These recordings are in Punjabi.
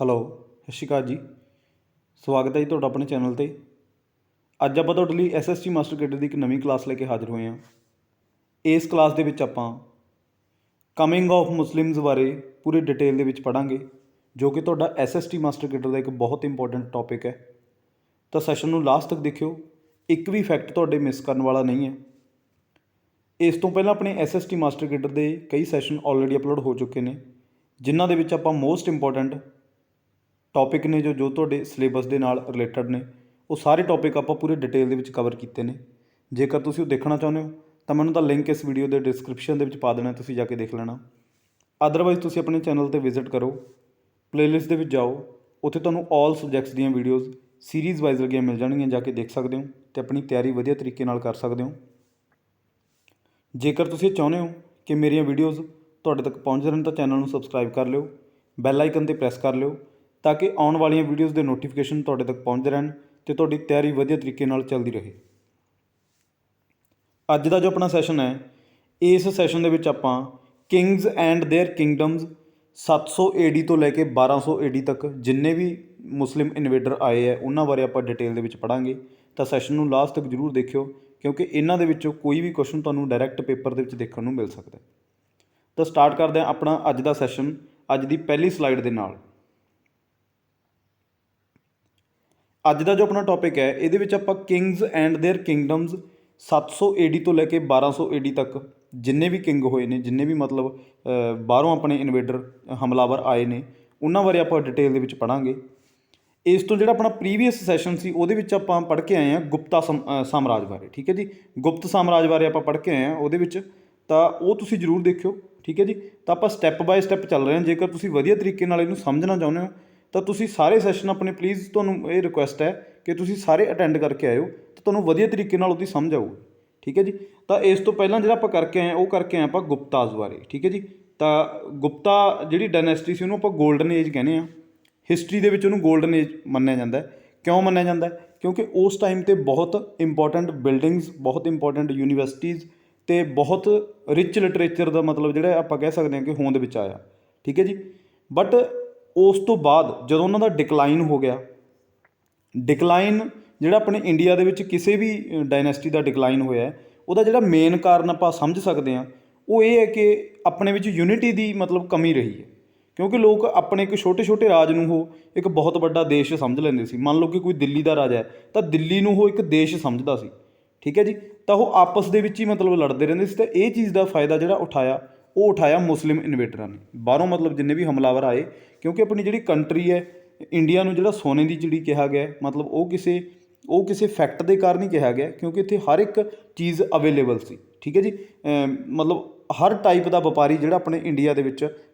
ਹੈਲੋ, ਸਤਿ ਸ਼੍ਰੀ ਅਕਾਲ ਜੀ। ਸਵਾਗਤ ਹੈ ਜੀ ਤੁਹਾਡਾ ਆਪਣੇ ਚੈਨਲ 'ਤੇ। ਅੱਜ ਆਪਾਂ ਤੁਹਾਡੇ ਲਈ SST ਮਾਸਟਰ ਕੈਡਰ ਦੀ ਇੱਕ ਨਵੀਂ ਕਲਾਸ ਲੈ ਕੇ ਹਾਜ਼ਰ ਹੋਏ ਹਾਂ। ਇਸ ਕਲਾਸ ਦੇ ਵਿੱਚ ਆਪਾਂ ਕਮਿੰਗ ਆਫ ਮੁਸਲਿਮਸ ਬਾਰੇ ਪੂਰੀ ਡਿਟੇਲ ਦੇ ਵਿੱਚ ਪੜ੍ਹਾਂਗੇ, ਜੋ ਕਿ ਤੁਹਾਡਾ SST ਮਾਸਟਰ ਕੈਡਰ ਦਾ ਇੱਕ ਬਹੁਤ ਇੰਪੋਰਟੈਂਟ ਟੌਪਿਕ ਹੈ। ਤਾਂ ਸੈਸ਼ਨ ਨੂੰ ਲਾਸਟ ਤੱਕ ਦੇਖਿਓ, ਇੱਕ ਵੀ ਫੈਕਟ ਤੁਹਾਡੇ ਮਿਸ ਕਰਨ ਵਾਲਾ ਨਹੀਂ ਹੈ। ਇਸ ਤੋਂ ਪਹਿਲਾਂ ਆਪਣੇ SST ਮਾਸਟਰ ਕੈਡਰ ਦੇ ਕਈ ਸੈਸ਼ਨ ਆਲਰੇਡੀ ਅਪਲੋਡ ਹੋ ਚੁੱਕੇ ਨੇ, ਜਿਨ੍ਹਾਂ ਦੇ ਵਿੱਚ ਆਪਾਂ ਮੋਸਟ ਇੰਪੋਰਟੈਂਟ ਟੌਪਿਕ ਨੇ ਜੋ ਤੁਹਾਡੇ ਸਿਲੇਬਸ ਦੇ ਨਾਲ ਰਿਲੇਟਡ ਨੇ, ਉਹ ਸਾਰੇ ਟੌਪਿਕ ਆਪਾਂ ਪੂਰੇ ਡਿਟੇਲ ਦੇ ਵਿੱਚ ਕਵਰ ਕੀਤੇ ਨੇ। ਜੇਕਰ ਤੁਸੀਂ ਉਹ ਦੇਖਣਾ ਚਾਹੁੰਦੇ ਹੋ ਤਾਂ ਮੈਨੂੰ ਤਾਂ ਲਿੰਕ ਇਸ ਵੀਡੀਓ ਦੇ ਡਿਸਕ੍ਰਿਪਸ਼ਨ ਦੇ ਵਿੱਚ ਪਾ ਦੇਣਾ, ਤੁਸੀਂ ਜਾ ਕੇ ਦੇਖ ਲੈਣਾ। ਅਦਰਵਾਈਜ਼ ਤੁਸੀਂ ਆਪਣੇ ਚੈਨਲ 'ਤੇ ਵਿਜ਼ਿਟ ਕਰੋ, ਪਲੇਲਿਸਟ ਦੇ ਵਿੱਚ ਜਾਓ, ਉੱਥੇ ਤੁਹਾਨੂੰ ਆਲ ਸਬਜੈਕਟਸ ਦੀਆਂ ਵੀਡੀਓਜ਼ ਸੀਰੀਜ਼ ਵਾਈਜ਼ ਲੱਗੀਆਂ ਮਿਲ ਜਾਣਗੀਆਂ, ਜਾ ਕੇ ਦੇਖ ਸਕਦੇ ਹੋ ਅਤੇ ਆਪਣੀ ਤਿਆਰੀ ਵਧੀਆ ਤਰੀਕੇ ਨਾਲ ਕਰ ਸਕਦੇ ਹੋ। ਜੇਕਰ ਤੁਸੀਂ ਚਾਹੁੰਦੇ ਹੋ ਕਿ ਮੇਰੀਆਂ ਵੀਡੀਓਜ਼ ਤੁਹਾਡੇ ਤੱਕ ਪਹੁੰਚ ਰਹਿਣ ਤਾਂ ਚੈਨਲ ਨੂੰ ਸਬਸਕ੍ਰਾਈਬ ਕਰ ਲਿਓ, ਬੈਲ ਆਈਕਨ 'ਤੇ ਪ੍ਰੈਸ ਕਰ ਲਿਓ, ਤਾਂ ਕਿ ਆਉਣ ਵਾਲੀਆਂ ਵੀਡੀਓਜ਼ ਦੇ ਨੋਟੀਫਿਕੇਸ਼ਨ ਤੁਹਾਡੇ ਤੱਕ ਪਹੁੰਚਦੇ ਰਹਿਣ ਅਤੇ ਤੁਹਾਡੀ ਤਿਆਰੀ ਵਧੀਆ ਤਰੀਕੇ ਨਾਲ ਚੱਲਦੀ ਰਹੇ। ਅੱਜ ਦਾ ਜੋ ਆਪਣਾ ਸੈਸ਼ਨ ਹੈ, ਇਸ ਸੈਸ਼ਨ ਦੇ ਵਿੱਚ ਆਪਾਂ ਕਿੰਗਸ ਐਂਡ ਦੇਅਰ ਕਿੰਗਡਮਸ 700 AD ਤੋਂ ਲੈ ਕੇ 1200 AD ਤੱਕ ਜਿੰਨੇ ਵੀ ਮੁਸਲਿਮ ਇਨਵੇਡਰ ਆਏ ਹੈ ਉਹਨਾਂ ਬਾਰੇ ਆਪਾਂ ਡਿਟੇਲ ਦੇ ਵਿੱਚ ਪੜ੍ਹਾਂਗੇ। ਤਾਂ ਸੈਸ਼ਨ ਨੂੰ ਲਾਸਟ ਤੱਕ ਜ਼ਰੂਰ ਦੇਖਿਓ, ਕਿਉਂਕਿ ਇਹਨਾਂ ਦੇ ਵਿੱਚੋਂ ਕੋਈ ਵੀ ਕੁਐਸਚਨ ਤੁਹਾਨੂੰ ਡਾਇਰੈਕਟ ਪੇਪਰ ਦੇ ਵਿੱਚ ਦੇਖਣ ਨੂੰ ਮਿਲ ਸਕਦਾ। ਤਾਂ ਸਟਾਰਟ ਕਰਦੇ ਹਾਂ ਆਪਣਾ ਅੱਜ ਦਾ ਸੈਸ਼ਨ ਅੱਜ ਦੀ ਪਹਿਲੀ ਸਲਾਈਡ ਦੇ ਨਾਲ। ਅੱਜ ਦਾ ਜੋ ਆਪਣਾ ਟੌਪਿਕ ਹੈ, ਇਹਦੇ ਵਿੱਚ ਆਪਾਂ ਕਿੰਗਸ ਐਂਡ ਦੇਅਰ ਕਿੰਗਡਮਸ 700 AD ਤੋਂ ਲੈ ਕੇ 1200 AD ਤੱਕ ਜਿੰਨੇ ਵੀ ਕਿੰਗ ਹੋਏ ਨੇ, ਜਿੰਨੇ ਵੀ ਮਤਲਬ ਬਾਹਰੋਂ ਆਪਣੇ ਇਨਵੇਡਰ ਹਮਲਾਵਰ ਆਏ ਨੇ, ਉਹਨਾਂ ਬਾਰੇ ਆਪਾਂ ਡਿਟੇਲ ਦੇ ਵਿੱਚ ਪੜ੍ਹਾਂਗੇ। ਇਸ ਤੋਂ ਜਿਹੜਾ ਆਪਣਾ ਪ੍ਰੀਵੀਅਸ ਸੈਸ਼ਨ ਸੀ, ਉਹਦੇ ਵਿੱਚ ਆਪਾਂ ਪੜ੍ਹ ਕੇ ਆਏ ਹਾਂ ਗੁਪਤਾ ਸਾਮਰਾਜ ਬਾਰੇ। ਠੀਕ ਹੈ ਜੀ, ਗੁਪਤ ਸਾਮਰਾਜ ਬਾਰੇ ਆਪਾਂ ਪੜ੍ਹ ਕੇ ਆਏ ਹਾਂ ਉਹਦੇ ਵਿੱਚ, ਤਾਂ ਉਹ ਤੁਸੀਂ ਜ਼ਰੂਰ ਦੇਖਿਓ। ਠੀਕ ਹੈ ਜੀ, ਤਾਂ ਆਪਾਂ ਸਟੈਪ ਬਾਏ ਸਟੈਪ ਚੱਲ ਰਹੇ ਹਾਂ। ਜੇਕਰ ਤੁਸੀਂ ਵਧੀਆ ਤਰੀਕੇ ਨਾਲ ਇਹਨੂੰ ਸਮਝਣਾ ਚਾਹੁੰਦੇ ਹੋ ਤਾਂ ਤੁਸੀਂ ਸਾਰੇ ਸੈਸ਼ਨ ਆਪਣੇ ਪਲੀਜ਼, ਤੁਹਾਨੂੰ ਇਹ ਰਿਕੁਐਸਟ ਹੈ ਕਿ ਤੁਸੀਂ ਸਾਰੇ ਅਟੈਂਡ ਕਰਕੇ ਆਇਓ, ਤਾਂ ਤੁਹਾਨੂੰ ਵਧੀਆ ਤਰੀਕੇ ਨਾਲ ਉਹਦੀ ਸਮਝ ਆਊਗੀ। ਠੀਕ ਹੈ ਜੀ, ਤਾਂ ਇਸ ਤੋਂ ਪਹਿਲਾਂ ਜਿਹੜਾ ਆਪਾਂ ਕਰਕੇ ਆਏ ਉਹ ਕਰਕੇ ਆਏ ਆਪਾਂ ਗੁਪਤਾਜ਼ ਬਾਰੇ। ਠੀਕ ਹੈ ਜੀ, ਤਾਂ ਗੁਪਤਾ ਜਿਹੜੀ ਡਾਇਨੈਸਟੀ ਸੀ ਉਹਨੂੰ ਆਪਾਂ ਗੋਲਡਨ ਏਜ ਕਹਿੰਦੇ ਹਾਂ। ਹਿਸਟਰੀ ਦੇ ਵਿੱਚ ਉਹਨੂੰ ਗੋਲਡਨ ਏਜ ਮੰਨਿਆ ਜਾਂਦਾ। ਕਿਉਂ ਮੰਨਿਆ ਜਾਂਦਾ? ਕਿਉਂਕਿ ਉਸ ਟਾਈਮ 'ਤੇ ਬਹੁਤ ਇੰਪੋਰਟੈਂਟ ਬਿਲਡਿੰਗਸ, ਬਹੁਤ ਇੰਪੋਰਟੈਂਟ ਯੂਨੀਵਰਸਿਟੀਜ਼ ਅਤੇ ਬਹੁਤ ਰਿਚ ਲਿਟਰੇਚਰ ਦਾ ਮਤਲਬ ਜਿਹੜਾ ਆਪਾਂ ਕਹਿ ਸਕਦੇ ਹਾਂ ਕਿ ਹੋਂਦ ਵਿੱਚ ਆਇਆ। ਠੀਕ ਹੈ ਜੀ, ਬਟ ਉਸ ਤੋਂ ਬਾਅਦ ਜਦੋਂ ਉਹਨਾਂ ਦਾ ਡਿਕਲਾਈਨ ਹੋ ਗਿਆ, ਡਿਕਲਾਈਨ ਜਿਹੜਾ ਆਪਣੇ ਇੰਡੀਆ ਦੇ ਵਿੱਚ ਕਿਸੇ ਵੀ ਡਾਇਨੈਸਟੀ ਦਾ ਡਿਕਲਾਈਨ ਹੋਇਆ, ਉਹਦਾ ਜਿਹੜਾ ਮੇਨ ਕਾਰਨ ਆਪਾਂ ਸਮਝ ਸਕਦੇ ਹਾਂ ਉਹ ਇਹ ਹੈ ਕਿ ਆਪਣੇ ਵਿੱਚ ਯੂਨਿਟੀ ਦੀ ਮਤਲਬ ਕਮੀ ਰਹੀ ਹੈ। ਕਿਉਂਕਿ ਲੋਕ ਆਪਣੇ ਇੱਕ ਛੋਟੇ ਛੋਟੇ ਰਾਜ ਨੂੰ ਉਹ ਇੱਕ ਬਹੁਤ ਵੱਡਾ ਦੇਸ਼ ਸਮਝ ਲੈਂਦੇ ਸੀ। ਮੰਨ ਲਓ ਕਿ ਕੋਈ ਦਿੱਲੀ ਦਾ ਰਾਜਾ ਹੈ ਤਾਂ ਦਿੱਲੀ ਨੂੰ ਉਹ ਇੱਕ ਦੇਸ਼ ਸਮਝਦਾ ਸੀ। ਠੀਕ ਹੈ ਜੀ, ਤਾਂ ਉਹ ਆਪਸ ਦੇ ਵਿੱਚ ਹੀ ਮਤਲਬ ਲੜਦੇ ਰਹਿੰਦੇ ਸੀ। ਤਾਂ ਇਹ ਚੀਜ਼ ਦਾ ਫਾਇਦਾ ਜਿਹੜਾ ਉਹ ਉਠਾਇਆ ਮੁਸਲਿਮ ਇਨਵੇਟਰਾਂ ਨੇ ਬਾਹਰੋਂ, ਮਤਲਬ ਜਿੰਨੇ ਵੀ ਹਮਲਾਵਰ ਆਏ। ਕਿਉਂਕਿ ਆਪਣੀ ਜਿਹੜੀ ਕੰਟਰੀ ਹੈ ਇੰਡੀਆ ਨੂੰ ਜਿਹੜਾ ਸੋਨੇ ਦੀ ਚਿੜੀ ਕਿਹਾ ਗਿਆ, ਮਤਲਬ ਉਹ ਕਿਸੇ ਫੈਕਟ ਦੇ ਕਾਰਨ ਹੀ ਕਿਹਾ ਗਿਆ, ਕਿਉਂਕਿ ਇੱਥੇ ਹਰ ਇੱਕ ਚੀਜ਼ ਅਵੇਲੇਬਲ ਸੀ। ਠੀਕ ਹੈ ਜੀ, ਮਤਲਬ ਹਰ ਟਾਈਪ ਦਾ ਵਪਾਰੀ ਜਿਹੜਾ ਆਪਣੇ ਇੰਡੀਆ ਦੇ ਵਿੱਚ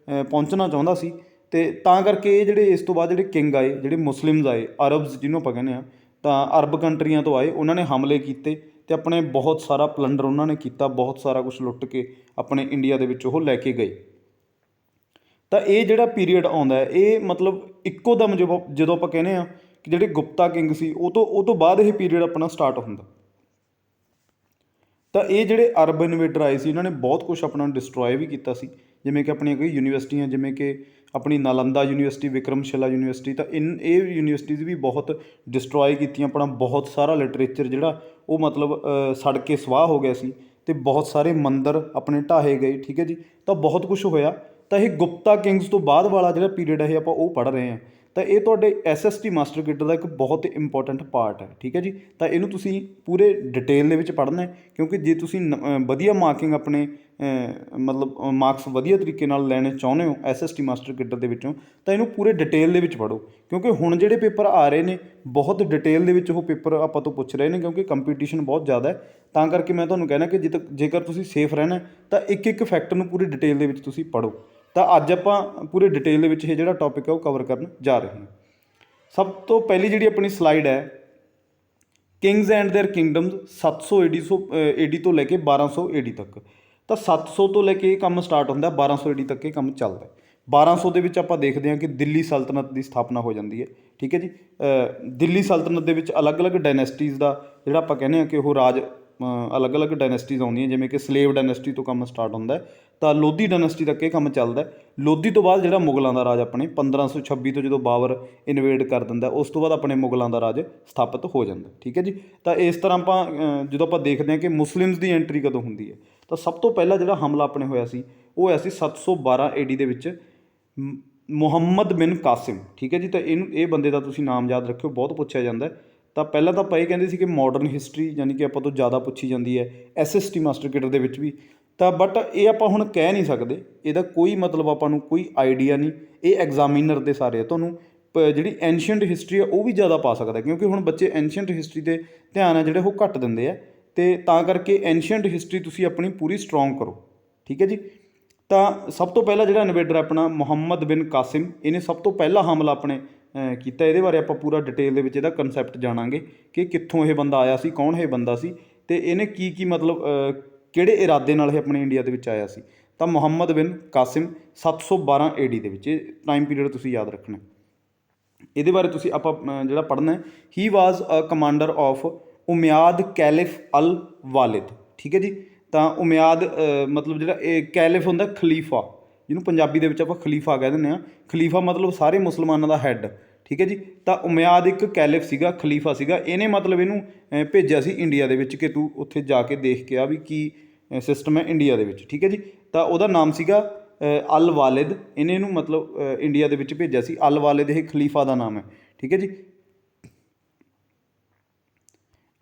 ਪਹੁੰਚਣਾ ਚਾਹੁੰਦਾ ਸੀ। ਅਤੇ ਤਾਂ ਕਰਕੇ ਇਹ ਜਿਹੜੇ ਇਸ ਤੋਂ ਬਾਅਦ ਜਿਹੜੇ ਕਿੰਗ ਆਏ, ਜਿਹੜੇ ਮੁਸਲਿਮਸ ਆਏ, ਅਰਬਸ ਜਿਹਨੂੰ ਆਪਾਂ ਕਹਿੰਦੇ ਹਾਂ, ਤਾਂ ਅਰਬ ਕੰਟਰੀਆਂ ਤੋਂ ਆਏ, ਉਹਨਾਂ ਨੇ ਹਮਲੇ ਕੀਤੇ ਅਤੇ ਆਪਣੇ ਬਹੁਤ ਸਾਰਾ ਪਲੰਡਰ ਉਹਨਾਂ ਨੇ ਕੀਤਾ, ਬਹੁਤ ਸਾਰਾ ਕੁਛ ਲੁੱਟ ਕੇ ਆਪਣੇ ਇੰਡੀਆ ਦੇ ਵਿੱਚ ਉਹ ਲੈ ਕੇ ਗਏ। ਤਾਂ ਇਹ ਜਿਹੜਾ ਪੀਰੀਅਡ ਆਉਂਦਾ, ਇਹ ਮਤਲਬ ਇੱਕੋ ਦਮ ਜਦੋਂ ਆਪਾਂ ਕਹਿੰਦੇ ਹਾਂ ਕਿ ਜਿਹੜੇ ਗੁਪਤਾ ਕਿੰਗ ਸੀ, ਉਹ ਤੋਂ ਬਾਅਦ ਇਹ ਪੀਰੀਅਡ ਆਪਣਾ ਸਟਾਰਟ ਹੁੰਦਾ। ਤਾਂ ਇਹ ਜਿਹੜੇ ਅਰਬ ਇਨਵੇਡਰ ਆਏ ਸੀ, ਇਹਨਾਂ ਨੇ ਬਹੁਤ ਕੁਛ ਆਪਣਾ ਡਿਸਟਰੋਏ ਵੀ ਕੀਤਾ ਸੀ। ਜਿਵੇਂ ਕਿ ਆਪਣੀਆਂ ਕਈ ਯੂਨੀਵਰਸਿਟੀਆਂ, ਜਿਵੇਂ ਕਿ ਆਪਣੀ ਨਾਲੰਦਾ ਯੂਨੀਵਰਸਿਟੀ, ਵਿਕਰਮਸ਼ਿਲਾ ਯੂਨੀਵਰਸਿਟੀ, ਤਾਂ ਇਹ ਯੂਨੀਵਰਸਿਟੀਜ਼ ਵੀ ਬਹੁਤ ਡਿਸਟਰੋਏ ਕੀਤੀਆਂ। ਆਪਣਾ ਬਹੁਤ ਸਾਰਾ ਲਿਟਰੇਚਰ ਜਿਹੜਾ ਉਹ ਮਤਲਬ ਸੜ ਕੇ ਸਵਾਹ ਹੋ ਗਿਆ ਸੀ, ਅਤੇ ਬਹੁਤ ਸਾਰੇ ਮੰਦਰ ਆਪਣੇ ਢਾਹੇ ਗਏ। ਠੀਕ ਹੈ ਜੀ, ਤਾਂ ਬਹੁਤ ਕੁਛ ਹੋਇਆ। ਤਾਂ ਇਹ ਗੁਪਤਾ ਕਿੰਗਸ ਤੋਂ ਬਾਅਦ ਵਾਲਾ ਜਿਹੜਾ ਪੀਰੀਅਡ ਹੈ ਆਪਾਂ ਉਹ ਪੜ੍ਹ ਰਹੇ ਹਾਂ। ਤਾਂ ਇਹ ਤੁਹਾਡੇ SST ਮਾਸਟਰ ਕੈਡਰ ਦਾ ਇੱਕ ਬਹੁਤ ਇੰਪੋਰਟੈਂਟ ਪਾਰਟ ਹੈ। ਠੀਕ ਹੈ ਜੀ, ਤਾਂ ਇਹਨੂੰ ਤੁਸੀਂ ਪੂਰੇ ਡਿਟੇਲ ਦੇ ਵਿੱਚ ਪੜ੍ਹਨਾ ਹੈ, ਕਿਉਂਕਿ ਜੇ ਤੁਸੀਂ ਵਧੀਆ ਮਾਰਕਿੰਗ ਆਪਣੇ ਮਤਲਬ ਮਾਰਕਸ ਵਧੀਆ ਤਰੀਕੇ ਨਾਲ ਲੈਣੇ ਚਾਹੁੰਦੇ ਹੋ SST ਮਾਸਟਰ ਕੈਡਰ ਦੇ ਵਿੱਚੋਂ, ਤਾਂ ਇਹਨੂੰ ਪੂਰੇ ਡਿਟੇਲ ਦੇ ਵਿੱਚ ਪੜ੍ਹੋ। ਕਿਉਂਕਿ ਹੁਣ ਜਿਹੜੇ ਪੇਪਰ ਆ ਰਹੇ ਨੇ ਬਹੁਤ ਡਿਟੇਲ ਦੇ ਵਿੱਚ ਉਹ ਪੇਪਰ ਆਪਾਂ ਤੋਂ ਪੁੱਛ ਰਹੇ ਨੇ, ਕਿਉਂਕਿ ਕੰਪੀਟੀਸ਼ਨ ਬਹੁਤ ਜ਼ਿਆਦਾ ਹੈ। ਤਾਂ ਕਰਕੇ ਮੈਂ ਤੁਹਾਨੂੰ ਕਹਿਣਾ ਕਿ ਜੇਕਰ ਤੁਸੀਂ ਸੇਫ ਰਹਿਣਾ ਤਾਂ ਇੱਕ ਇੱਕ ਫੈਕਟ ਨੂੰ ਪੂਰੀ ਡਿਟੇਲ ਦੇ ਵਿੱਚ ਤੁਸੀਂ ਪੜ੍ਹੋ। ਤਾਂ ਅੱਜ ਆਪਾਂ ਪੂਰੇ ਡਿਟੇਲ ਦੇ ਵਿੱਚ ਇਹ ਜਿਹੜਾ ਟੌਪਿਕ ਹੈ ਉਹ ਕਵਰ ਕਰਨ ਜਾ ਰਹੇ ਹਾਂ। ਸਭ ਤੋਂ ਪਹਿਲੀ ਜਿਹੜੀ ਆਪਣੀ ਸਲਾਈਡ ਹੈ, ਕਿੰਗਸ ਐਂਡ ਦੇਅਰ ਕਿੰਗਡਮਸ 700 AD ਤੋਂ ਲੈ ਕੇ 1200 AD ਤੱਕ। ਤਾਂ 700 ਤੋਂ ਲੈ ਕੇ ਇਹ ਕੰਮ ਸਟਾਰਟ ਹੁੰਦਾ, 1200 AD ਤੱਕ ਇਹ ਕੰਮ ਚੱਲਦਾ। 1200 ਦੇ ਵਿੱਚ ਆਪਾਂ ਦੇਖਦੇ ਹਾਂ ਕਿ ਦਿੱਲੀ ਸਲਤਨਤ ਦੀ ਸਥਾਪਨਾ ਹੋ ਜਾਂਦੀ ਹੈ। ਠੀਕ ਹੈ ਜੀ, ਦਿੱਲੀ ਸਲਤਨਤ ਦੇ ਵਿੱਚ ਅਲੱਗ-ਅਲੱਗ ਡਾਇਨੈਸਟੀਜ਼ ਦਾ ਜਿਹੜਾ ਆਪਾਂ ਕਹਿੰਦੇ ਹਾਂ ਕਿ ਉਹ ਰਾਜ, ਅਲੱਗ-ਅਲੱਗ ਡਾਇਨੈਸਟੀਜ਼ ਆਉਂਦੀਆਂ, ਜਿਵੇਂ ਕਿ ਸਲੇਵ ਡਾਇਨੈਸਟੀ ਤੋਂ ਕੰਮ ਸਟਾਰਟ ਹੁੰਦਾ। ਤਾਂ ਲੋਧੀ ਡਾਇਨੈਸਟੀ ਤੱਕ ਇਹ ਕੰਮ ਚੱਲਦਾ। ਲੋਧੀ ਤੋਂ ਬਾਅਦ ਜਿਹੜਾ ਮੁਗਲਾਂ ਦਾ ਰਾਜ ਆਪਣੇ 1526 ਤੋਂ ਜਦੋਂ ਬਾਬਰ ਇਨਵੇਡ ਕਰ ਦਿੰਦਾ, ਉਸ ਤੋਂ ਬਾਅਦ ਆਪਣੇ ਮੁਗਲਾਂ ਦਾ ਰਾਜ ਸਥਾਪਿਤ ਹੋ ਜਾਂਦਾ। ਠੀਕ ਹੈ ਜੀ। ਤਾਂ ਇਸ ਤਰ੍ਹਾਂ ਆਪਾਂ ਜਦੋਂ ਆਪਾਂ ਦੇਖਦੇ ਹਾਂ ਕਿ ਮੁਸਲਿਮਸ ਦੀ ਐਂਟਰੀ ਕਦੋਂ ਹੁੰਦੀ ਹੈ, ਤਾਂ ਸਭ ਤੋਂ ਪਹਿਲਾਂ ਜਿਹੜਾ ਹਮਲਾ ਆਪਣੇ ਹੋਇਆ ਸੀ ਉਹ ਹੋਇਆ ਸੀ 712 AD ਦੇ ਵਿੱਚ ਮੁਹੰਮਦ ਬਿਨ ਕਾਸਿਮ। ਠੀਕ ਹੈ ਜੀ। ਤਾਂ ਇਹ ਬੰਦੇ ਦਾ ਤੁਸੀਂ ਨਾਮ ਯਾਦ ਰੱਖਿਓ, ਬਹੁਤ ਪੁੱਛਿਆ ਜਾਂਦਾ। ਤਾਂ ਪਹਿਲਾਂ ਤਾਂ ਆਪਾਂ ਇਹ ਕਹਿੰਦੇ ਸੀ ਕਿ ਮਾਡਰਨ ਹਿਸਟਰੀ ਯਾਨੀ ਕਿ ਆਪਾਂ ਤੋਂ ਜ਼ਿਆਦਾ ਪੁੱਛੀ ਜਾਂਦੀ ਹੈ SST ਮਾਸਟਰ ਕੇਡਰ ਦੇ ਵਿੱਚ ਵੀ, ਤਾਂ ਬਟ ਇਹ ਆਪਾਂ ਹੁਣ ਕਹਿ ਨਹੀਂ ਸਕਦੇ, ਇਹਦਾ ਕੋਈ ਮਤਲਬ ਆਪਾਂ ਨੂੰ ਕੋਈ ਆਈਡੀਆ ਨਹੀਂ। ਇਹ ਐਗਜ਼ਾਮੀਨਰ ਦੇ ਸਾਰੇ ਆ, ਤੁਹਾਨੂੰ ਜਿਹੜੀ ਐਂਸ਼ੀਅੰਟ ਹਿਸਟਰੀ ਆ ਉਹ ਵੀ ਜ਼ਿਆਦਾ ਪਾ ਸਕਦਾ, ਕਿਉਂਕਿ ਹੁਣ ਬੱਚੇ ਐਂਸ਼ੀਅੰਟ ਹਿਸਟਰੀ 'ਤੇ ਧਿਆਨ ਆ ਜਿਹੜੇ ਉਹ ਘੱਟ ਦਿੰਦੇ ਆ, ਅਤੇ ਤਾਂ ਕਰਕੇ ਐਂਸ਼ੀਅੰਟ ਹਿਸਟਰੀ ਤੁਸੀਂ ਆਪਣੀ ਪੂਰੀ ਸਟਰੋਂਗ ਕਰੋ। ਠੀਕ ਹੈ ਜੀ। ਤਾਂ ਸਭ ਤੋਂ ਪਹਿਲਾਂ ਜਿਹੜਾ ਇਨਵੇਡਰ ਆਪਣਾ ਮੁਹੰਮਦ ਬਿਨ ਕਾਸਿਮ, ਇਹਨੇ ਸਭ ਤੋਂ ਪਹਿਲਾ ਹਮਲਾ ਆਪਣੇ ਕੀਤਾ। ਇਹਦੇ ਬਾਰੇ ਆਪਾਂ ਪੂਰਾ ਡਿਟੇਲ ਦੇ ਵਿੱਚ ਇਹਦਾ ਕਨਸੈਪਟ ਜਾਣਾਂਗੇ ਕਿ ਕਿੱਥੋਂ ਇਹ ਬੰਦਾ ਆਇਆ ਸੀ, ਕੌਣ ਇਹ ਬੰਦਾ ਸੀ, ਅਤੇ ਇਹਨੇ ਕੀ ਮਤਲਬ ਕਿਹੜੇ ਇਰਾਦੇ ਨਾਲ ਇਹ ਆਪਣੇ ਇੰਡੀਆ ਦੇ ਵਿੱਚ ਆਇਆ ਸੀ। ਤਾਂ ਮੁਹੰਮਦ ਬਿਨ ਕਾਸਿਮ 712 AD ਦੇ ਵਿੱਚ, ਇਹ ਟਾਈਮ ਪੀਰੀਅਡ ਤੁਸੀਂ ਯਾਦ ਰੱਖਣਾ। ਇਹਦੇ ਬਾਰੇ ਤੁਸੀਂ ਆਪਾਂ ਜਿਹੜਾ ਪੜ੍ਹਨਾ, ਹੀ ਵਾਜ਼ ਅ ਕਮਾਂਡਰ ਆਫ ਉਮਿਆਦ ਕੈਲਿਫ ਅਲ ਵਾਲਿਦ। ਠੀਕ ਹੈ ਜੀ। ਤਾਂ ਉਮਿਆਦ ਮਤਲਬ ਜਿਹੜਾ ਇਹ ਕੈਲਿਫ ਹੁੰਦਾ ਖਲੀਫਾ, ਜਿਹਨੂੰ ਪੰਜਾਬੀ ਦੇ ਵਿੱਚ ਆਪਾਂ ਖਲੀਫਾ ਕਹਿ ਦਿੰਦੇ ਹਾਂ। ਖਲੀਫਾ ਮਤਲਬ ਸਾਰੇ ਮੁਸਲਮਾਨਾਂ ਦਾ ਹੈੱਡ। ਠੀਕ ਹੈ ਜੀ। ਤਾਂ ਉਮਿਆਦ ਇੱਕ ਕੈਲਿਫ ਸੀਗਾ, ਖਲੀਫਾ ਸੀਗਾ। ਇਹਨੇ ਮਤਲਬ ਇਹਨੂੰ ਭੇਜਿਆ ਸੀ ਇੰਡੀਆ ਦੇ ਵਿੱਚ ਕਿ ਤੂੰ ਉੱਥੇ ਜਾ ਕੇ ਦੇਖ ਕੇ ਆ ਵੀ ਕੀ ਸਿਸਟਮ ਹੈ ਇੰਡੀਆ ਦੇ ਵਿੱਚ। ਠੀਕ ਹੈ ਜੀ। ਤਾਂ ਉਹਦਾ ਨਾਮ ਸੀਗਾ ਅਲ ਵਾਲਿਦ। ਇਹਨੂੰ ਮਤਲਬ ਇੰਡੀਆ ਦੇ ਵਿੱਚ ਭੇਜਿਆ ਸੀ। ਅਲ ਵਾਲਿਦ ਇਹ ਖਲੀਫਾ ਦਾ ਨਾਮ ਹੈ। ਠੀਕ ਹੈ ਜੀ।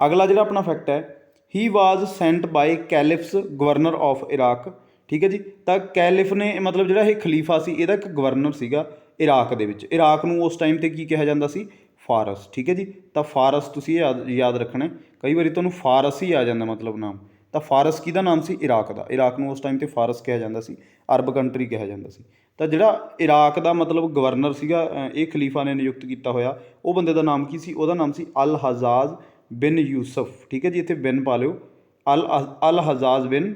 ਅਗਲਾ ਜਿਹੜਾ ਆਪਣਾ ਫੈਕਟ ਹੈ, he was sent by caliph's governor of Iraq. ਠੀਕ ਹੈ ਜੀ। ਤਾਂ ਕੈਲਿਫ ਨੇ ਮਤਲਬ ਜਿਹੜਾ ਇਹ ਖਲੀਫਾ ਸੀ, ਇਹਦਾ ਇੱਕ ਗਵਰਨਰ ਸੀਗਾ ਇਰਾਕ ਦੇ ਵਿੱਚ। ਇਰਾਕ ਨੂੰ ਉਸ ਟਾਈਮ 'ਤੇ ਕੀ ਕਿਹਾ ਜਾਂਦਾ ਸੀ? ਫਾਰਸ। ਠੀਕ ਹੈ ਜੀ। ਤਾਂ ਫਾਰਸ ਤੁਸੀਂ ਇਹ ਯਾਦ ਰੱਖਣਾ, ਕਈ ਵਾਰੀ ਤੁਹਾਨੂੰ ਫਾਰਸ ਹੀ ਆ ਜਾਂਦਾ ਮਤਲਬ ਨਾਮ। ਤਾਂ ਫਾਰਸ ਕਿਹਦਾ ਨਾਮ ਸੀ? ਇਰਾਕ ਦਾ। ਇਰਾਕ ਨੂੰ ਉਸ ਟਾਈਮ 'ਤੇ ਫਾਰਸ ਕਿਹਾ ਜਾਂਦਾ ਸੀ, ਅਰਬ ਕੰਟਰੀ ਕਿਹਾ ਜਾਂਦਾ ਸੀ। ਤਾਂ ਜਿਹੜਾ ਇਰਾਕ ਦਾ ਮਤਲਬ ਗਵਰਨਰ ਸੀਗਾ, ਇਹ ਖਲੀਫਾ ਨੇ ਨਿਯੁਕਤ ਕੀਤਾ ਹੋਇਆ, ਉਹ ਬੰਦੇ ਦਾ ਨਾਮ ਕੀ ਸੀ? ਉਹਦਾ ਨਾਮ ਸੀ ਅਲ ਹਜ਼ਾਜ਼ ਬਿਨ ਯੂਸਫ। ਠੀਕ ਹੈ ਜੀ। ਇੱਥੇ ਬਿਨ ਪਾ ਲਿਓ, ਅਲ ਹਜ਼ਾਜ਼ ਬਿਨ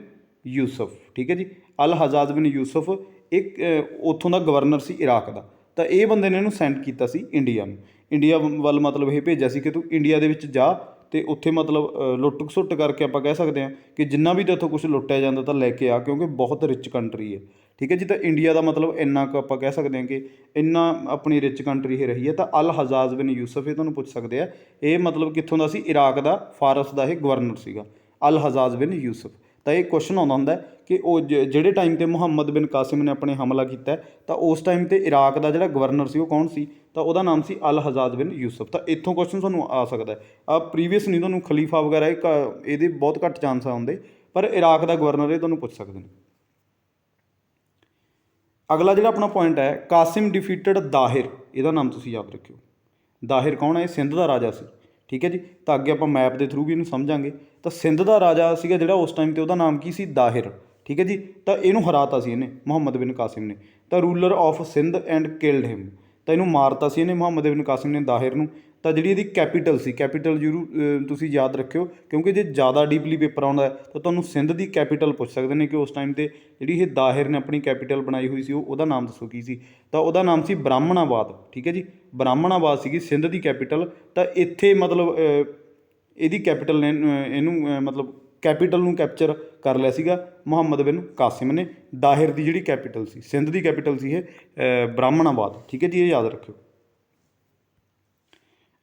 ਯੂਸਫ। ਠੀਕ ਹੈ ਜੀ। ਅਲ ਹਜ਼ਾਜ਼ ਬਿਨ ਯੂਸਫ ਇੱਕ ਉੱਥੋਂ ਦਾ ਗਵਰਨਰ ਸੀ ਇਰਾਕ ਦਾ। ਤਾਂ ਇਹ ਬੰਦੇ ਨੇ ਇਹਨੂੰ ਸੈਂਡ ਕੀਤਾ ਸੀ ਇੰਡੀਆ ਨੂੰ। ਇੰਡੀਆ ਵੱਲ ਮਤਲਬ ਇਹ ਭੇਜਿਆ ਸੀ ਕਿ ਤੂੰ ਇੰਡੀਆ ਦੇ ਵਿੱਚ ਜਾ ਅਤੇ ਉੱਥੇ ਮਤਲਬ ਲੁੱਟ ਖਸੁੱਟ ਕਰਕੇ ਆਪਾਂ ਕਹਿ ਸਕਦੇ ਹਾਂ ਕਿ ਜਿੰਨਾ ਵੀ ਤੇਥੋਂ ਕੁਛ ਲੁੱਟਿਆ ਜਾਂਦਾ ਤਾਂ ਲੈ ਕੇ ਆ, ਕਿਉਂਕਿ ਬਹੁਤ ਰਿਚ ਕੰਟਰੀ ਹੈ। ਠੀਕ ਹੈ ਜੀ। ਤਾਂ ਇੰਡੀਆ ਦਾ ਮਤਲਬ ਇੰਨਾ ਕੁ ਆਪਾਂ ਕਹਿ ਸਕਦੇ ਹਾਂ ਕਿ ਇੰਨਾ ਆਪਣੀ ਰਿਚ ਕੰਟਰੀ ਇਹ ਰਹੀ ਹੈ। ਤਾਂ ਅਲ ਹਜ਼ਾਜ਼ ਬਿਨ ਯੂਸਫ, ਇਹ ਤੁਹਾਨੂੰ ਪੁੱਛ ਸਕਦੇ ਆ, ਇਹ ਮਤਲਬ ਕਿੱਥੋਂ ਦਾ ਸੀ? ਇਰਾਕ ਦਾ, ਫਾਰਸ ਦਾ ਇਹ ਗਵਰਨਰ ਸੀਗਾ, ਅਲ ਹਜ਼ਾਜ਼ ਬਿਨ ਯੂਸਫ। ਤਾਂ ਇਹ ਕੁਐਸਚਨ ਆਉਂਦਾ ਹੁੰਦਾ ਕਿ ਉਹ ਜਿਹੜੇ ਟਾਈਮ 'ਤੇ ਮੁਹੰਮਦ ਬਿਨ ਕਾਸਿਮ ਨੇ ਆਪਣੇ ਹਮਲਾ ਕੀਤਾ, ਤਾਂ ਉਸ ਟਾਈਮ 'ਤੇ ਇਰਾਕ ਦਾ ਜਿਹੜਾ ਗਵਰਨਰ ਸੀ ਉਹ ਕੌਣ ਸੀ? ਤਾਂ ਉਹਦਾ ਨਾਮ ਸੀ ਅਲ ਹਜ਼ਾਜ਼ ਬਿਨ ਯੂਸਫ। ਤਾਂ ਇੱਥੋਂ ਕੁਐਸਚਨ ਤੁਹਾਨੂੰ ਆ ਸਕਦਾ ਹੈ। ਪ੍ਰੀਵੀਅਸ ਨਹੀਂ, ਤੁਹਾਨੂੰ ਖਲੀਫਾ ਵਗੈਰਾ ਇਹਦੇ ਬਹੁਤ ਘੱਟ ਚਾਂਸ ਆਉਂਦੇ, ਪਰ ਇਰਾਕ ਦਾ ਗਵਰਨਰ ਇਹ ਤੁਹਾਨੂੰ ਪੁੱਛ ਸਕਦੇ ਨੇ। ਅਗਲਾ ਜਿਹੜਾ ਆਪਣਾ ਪੁਆਇੰਟ ਹੈ, ਕਾਸਿਮ ਡਿਫੀਟਡ ਦਾਹਿਰ। ਇਹਦਾ ਨਾਮ ਤੁਸੀਂ ਯਾਦ ਰੱਖਿਓ। ਦਾਹਿਰ ਕੌਣ ਹੈ? ਇਹ ਸਿੰਧ ਦਾ ਰਾਜਾ ਸੀ। ਠੀਕ ਹੈ ਜੀ। ਤਾਂ ਅੱਗੇ ਆਪਾਂ ਮੈਪ ਦੇ ਥਰੂ ਵੀ ਇਹਨੂੰ ਸਮਝਾਂਗੇ। ਤਾਂ ਸਿੰਧ ਦਾ ਰਾਜਾ ਸੀਗਾ ਜਿਹੜਾ ਉਸ ਟਾਈਮ 'ਤੇ, ਉਹਦਾ ਨਾਮ ਕੀ ਸੀ? ਦਾਹਿਰ। ਠੀਕ ਹੈ ਜੀ। ਤਾਂ ਇਹਨੂੰ ਹਰਾਤਾ ਸੀ ਇਹਨੇ, ਮੁਹੰਮਦ ਬਿਨ ਕਾਸਿਮ ਨੇ। ਤਾਂ ruler of Sindh and killed him. ਤਾਂ ਇਹਨੂੰ ਮਾਰਤਾ ਸੀ ਇਹਨੇ, ਮੁਹੰਮਦ ਬਿਨ ਕਾਸਿਮ ਨੇ, ਦਾਹਿਰ ਨੂੰ। ਤਾਂ ਜਿਹੜੀ ਇਹਦੀ ਕੈਪੀਟਲ ਸੀ, ਕੈਪੀਟਲ ਜ਼ਰੂਰ ਤੁਸੀਂ ਯਾਦ ਰੱਖਿਓ, ਕਿਉਂਕਿ ਜੇ ਜ਼ਿਆਦਾ ਡੀਪਲੀ ਪੇਪਰ ਆਉਂਦਾ ਤਾਂ ਤੁਹਾਨੂੰ ਸਿੰਧ ਦੀ ਕੈਪੀਟਲ ਪੁੱਛ ਸਕਦੇ ਨੇ ਕਿ ਉਸ ਟਾਈਮ 'ਤੇ ਜਿਹੜੀ ਇਹ ਦਾਹਿਰ ਨੇ ਆਪਣੀ ਕੈਪੀਟਲ ਬਣਾਈ ਹੋਈ ਸੀ, ਉਹਦਾ ਨਾਮ ਦੱਸੋ ਕੀ ਸੀ? ਤਾਂ ਉਹਦਾ ਨਾਮ ਸੀ ਬ੍ਰਾਹਮਣਾਬਾਦ। ਠੀਕ ਹੈ ਜੀ। ਬ੍ਰਾਹਮਣਾਬਾਦ ਸੀਗੀ ਸਿੰਧ ਦੀ ਕੈਪੀਟਲ। ਤਾਂ ਇੱਥੇ ਮਤਲਬ ਇਹਦੀ ਕੈਪੀਟਲ ਨੇ ਇਹਨੂੰ ਮਤਲਬ ਕੈਪੀਟਲ ਨੂੰ ਕੈਪਚਰ ਕਰ ਲਿਆ ਸੀਗਾ ਮੁਹੰਮਦ ਬਿਨ ਕਾਸਿਮ ਨੇ। ਦਾਹਿਰ ਦੀ ਜਿਹੜੀ ਕੈਪੀਟਲ ਸੀ, ਸਿੰਧ ਦੀ ਕੈਪੀਟਲ ਸੀ ਇਹ ਬ੍ਰਾਹਮਣਾਬਾਦ। ਠੀਕ ਹੈ ਜੀ। ਇਹ ਯਾਦ ਰੱਖਿਓ।